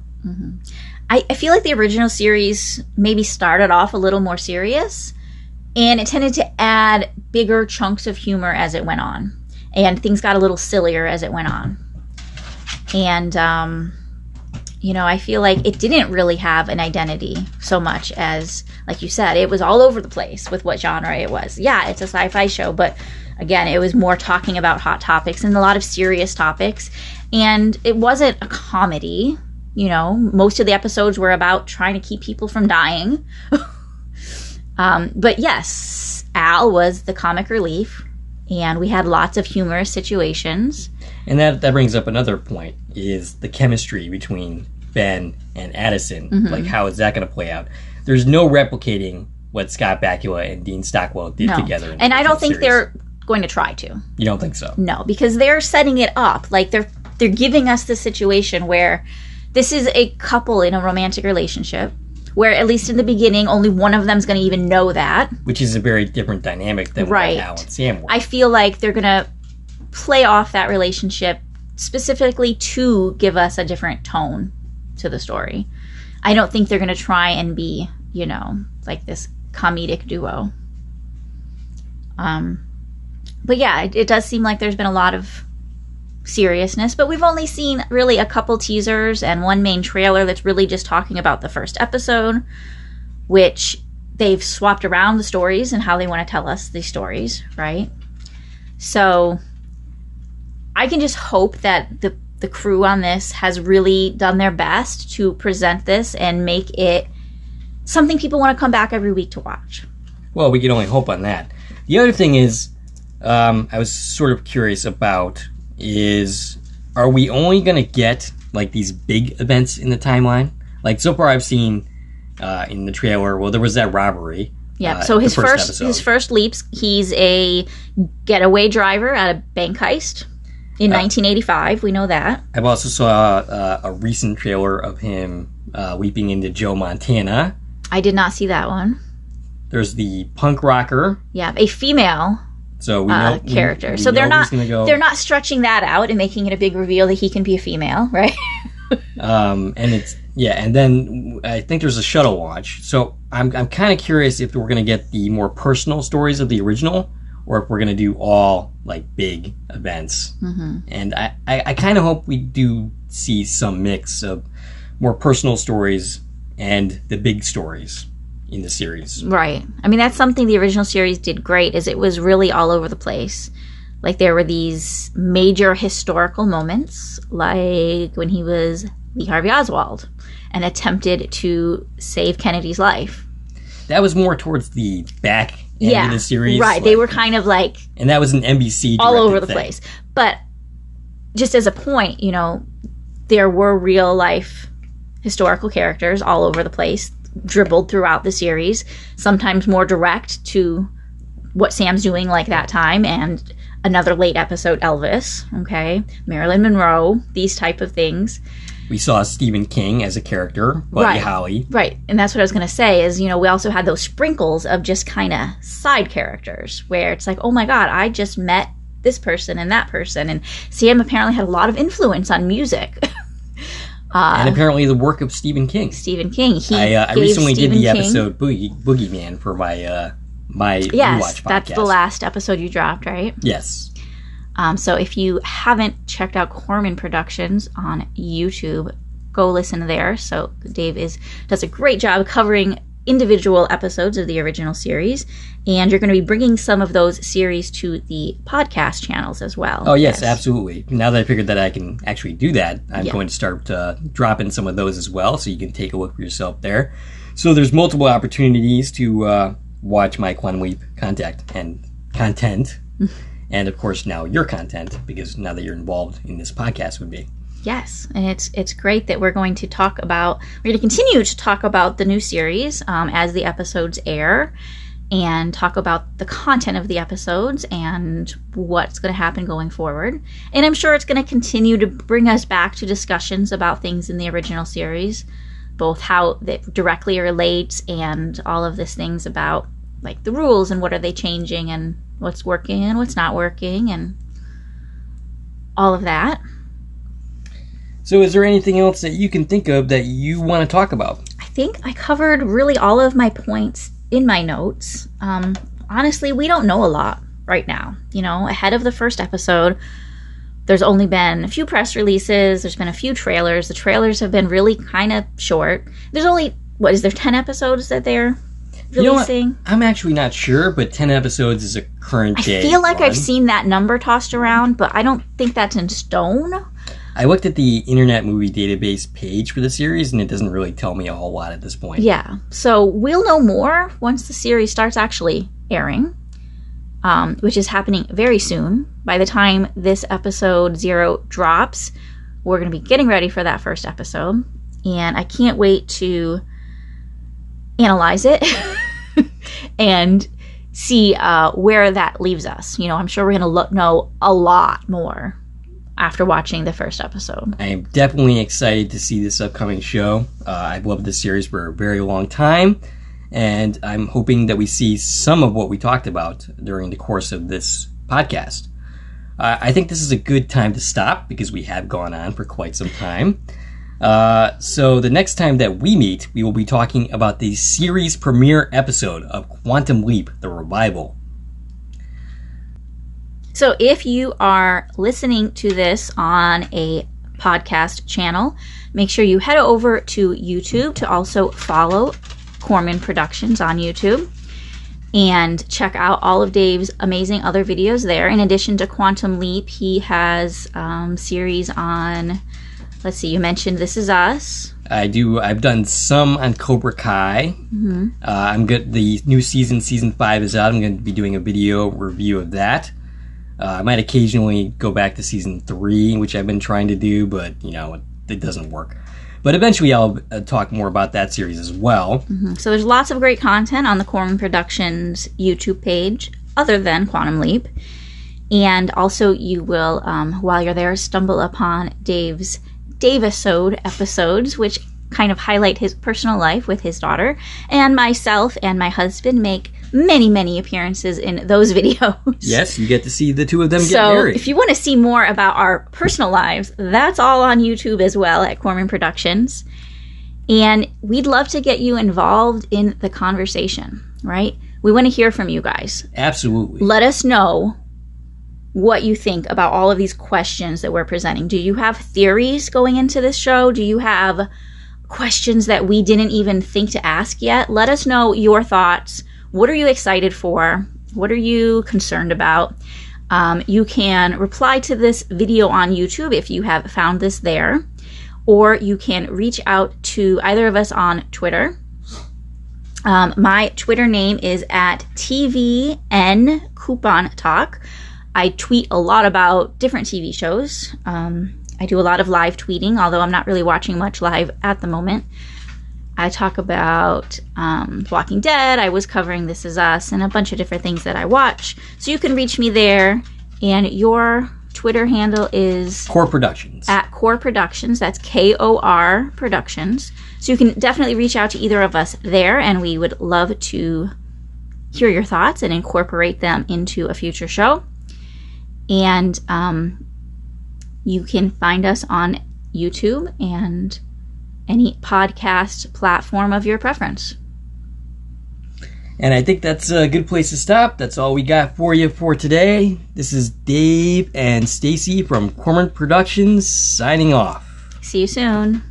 I feel like the original series maybe started off a little more serious And it tended to add bigger chunks of humor as it went on. And things got a little sillier as it went on. And, I feel like it didn't really have an identity so much as, like you said, it was all over the place with what genre it was. Yeah, it's a sci-fi show, but again, it was more talking about hot topics and a lot of serious topics. And it wasn't a comedy. Most of the episodes were about trying to keep people from dying. But yes, Al was the comic relief, and we had lots of humorous situations. And that brings up another point, is the chemistry between Ben and Addison. Mm-hmm. Like, how is that going to play out? There's no replicating what Scott Bakula and Dean Stockwell did together. And I don't think they're going to try to. You don't think so? No, because they're setting it up. Like, they're giving us the situation where this is a couple in a romantic relationship, where at least in the beginning, only one of them's going to even know that. Which is a very different dynamic than what Al and Sam were. I feel like they're going to play off that relationship specifically to give us a different tone to the story. I don't think they're going to try and be, like this comedic duo. But yeah, it does seem like there's been a lot of seriousness, but we've only seen really a couple teasers and one main trailer that's really just talking about the first episode, which they've swapped around the stories and how they want to tell us these stories, right? So I can just hope that the crew on this has really done their best to present this and make it something people want to come back every week to watch. Well, we can only hope on that. The other thing is, I was sort of curious about is, are we only going to get like these big events in the timeline? Like, so far I've seen in the trailer, well, there was that robbery. Yeah, so his first leaps, he's a getaway driver at a bank heist in 1985. We know that. I've also saw a recent trailer of him leaping into Joe Montana. I did not see that one. There's the punk rocker. Yeah, a female so we know, character. We so know they're not stretching that out and making it a big reveal that he can be a female, right? And then I think there's a shuttle launch. So I'm kind of curious if we're going to get the more personal stories of the original, or if we're going to do all like big events. Mm-hmm. And I kind of hope we do see some mix of more personal stories and the big stories in the series. Right. I mean, that's something the original series did great, is it was really all over the place. Like, there were these major historical moments, like when he was Lee Harvey Oswald and attempted to save Kennedy's life. That was more towards the back end of the series. Right. Like, they were kind of like... And that was an NBC all over the thing. place. But just as a point, there were real life historical characters all over the place, dribbled throughout the series, sometimes more direct to what Sam's doing like that time, and another late episode, Elvis, okay, Marilyn Monroe, these type of things. We saw Stephen King as a character, Buddy Holly. Right, and that's what I was going to say is, we also had those sprinkles of just kind of side characters where it's like, oh my God, I just met this person and that person, and Sam apparently had a lot of influence on music. And apparently the work of Stephen King. I recently did the episode Boogeyman for my my rewatch podcast. That's the last episode you dropped, right? Yes. So if you haven't checked out Korman Productions on YouTube, go listen there. So Dave does a great job covering individual episodes of the original series, and you're going to be bringing some of those series to the podcast channels as well. Oh, yes, absolutely. Now that I figured that I can actually do that, I'm going to start dropping some of those as well, so you can take a look for yourself there. So there's multiple opportunities to watch my Quantum Leap content, and of course now your content, because now that you're involved in this podcast would be. Yes, and it's great that we're going to continue to talk about the new series as the episodes air, and talk about the content of the episodes and what's going to happen going forward. And I'm sure it's going to continue to bring us back to discussions about things in the original series, both how that directly relates and all of these things about like the rules and what are they changing and what's working and what's not working and all of that. So is there anything else that you can think of that you want to talk about? I think I covered really all of my points in my notes, honestly, we don't know a lot right now. You know, ahead of the first episode, there's only been a few press releases. There's been a few trailers. The trailers have been really kind of short. There's only, what, is there 10 episodes that they're releasing? You know, I'm actually not sure, but 10 episodes is a current day. I feel like one. I've seen that number tossed around, but I don't think that's in stone. I looked at the Internet Movie Database page for the series, and it doesn't really tell me a whole lot at this point. Yeah, so we'll know more once the series starts actually airing, which is happening very soon. By the time this episode 0 drops, we're going to be getting ready for that first episode, and I can't wait to analyze it and see where that leaves us. You know, I'm sure we're going to know a lot more after watching the first episode. I am definitely excited to see this upcoming show. I've loved this series for a very long time, and I'm hoping that we see some of what we talked about during the course of this podcast. I think this is a good time to stop because we have gone on for quite some time. So the next time that we meet, we will be talking about the series premiere episode of Quantum Leap, the revival. So if you are listening to this on a podcast channel, make sure you head over to YouTube to also follow Korman Productions on YouTube and check out all of Dave's amazing other videos there. In addition to Quantum Leap, he has series on, let's see, you mentioned This Is Us. I do. I've done some on Cobra Kai. Mm-hmm. I'm good. The new season 5 is out. I'm going to be doing a video review of that. I might occasionally go back to season 3, which I've been trying to do, but, you know, it doesn't work. But eventually I'll talk more about that series as well. Mm-hmm. So there's lots of great content on the Korman Productions YouTube page, other than Quantum Leap. And also you will, while you're there, stumble upon Dave's Davisode episodes, which kind of highlight his personal life with his daughter. And myself and my husband make many, many appearances in those videos. Yes, you get to see the two of them get so married. If you want to see more about our personal lives, that's all on YouTube as well at Korman Productions. And we'd love to get you involved in the conversation, right? We want to hear from you guys. Absolutely. Let us know what you think about all of these questions that we're presenting. Do you have theories going into this show? Do you have questions that we didn't even think to ask yet? Let us know your thoughts. What are you excited for? What are you concerned about? You can reply to this video on YouTube if you have found this there, or you can reach out to either of us on Twitter. My Twitter name is at TVN Coupon Talk. I tweet a lot about different TV shows. I do a lot of live tweeting, although I'm not really watching much live at the moment. I talk about Walking Dead. I was covering This Is Us and a bunch of different things that I watch. So you can reach me there. And your Twitter handle is Core Productions. At Core Productions. That's KOR Productions. So you can definitely reach out to either of us there, and we would love to hear your thoughts and incorporate them into a future show. And you can find us on YouTube and any podcast platform of your preference. And I think that's a good place to stop. That's all we got for you for today. This is Dave and Stacie from Korman Productions signing off. See you soon.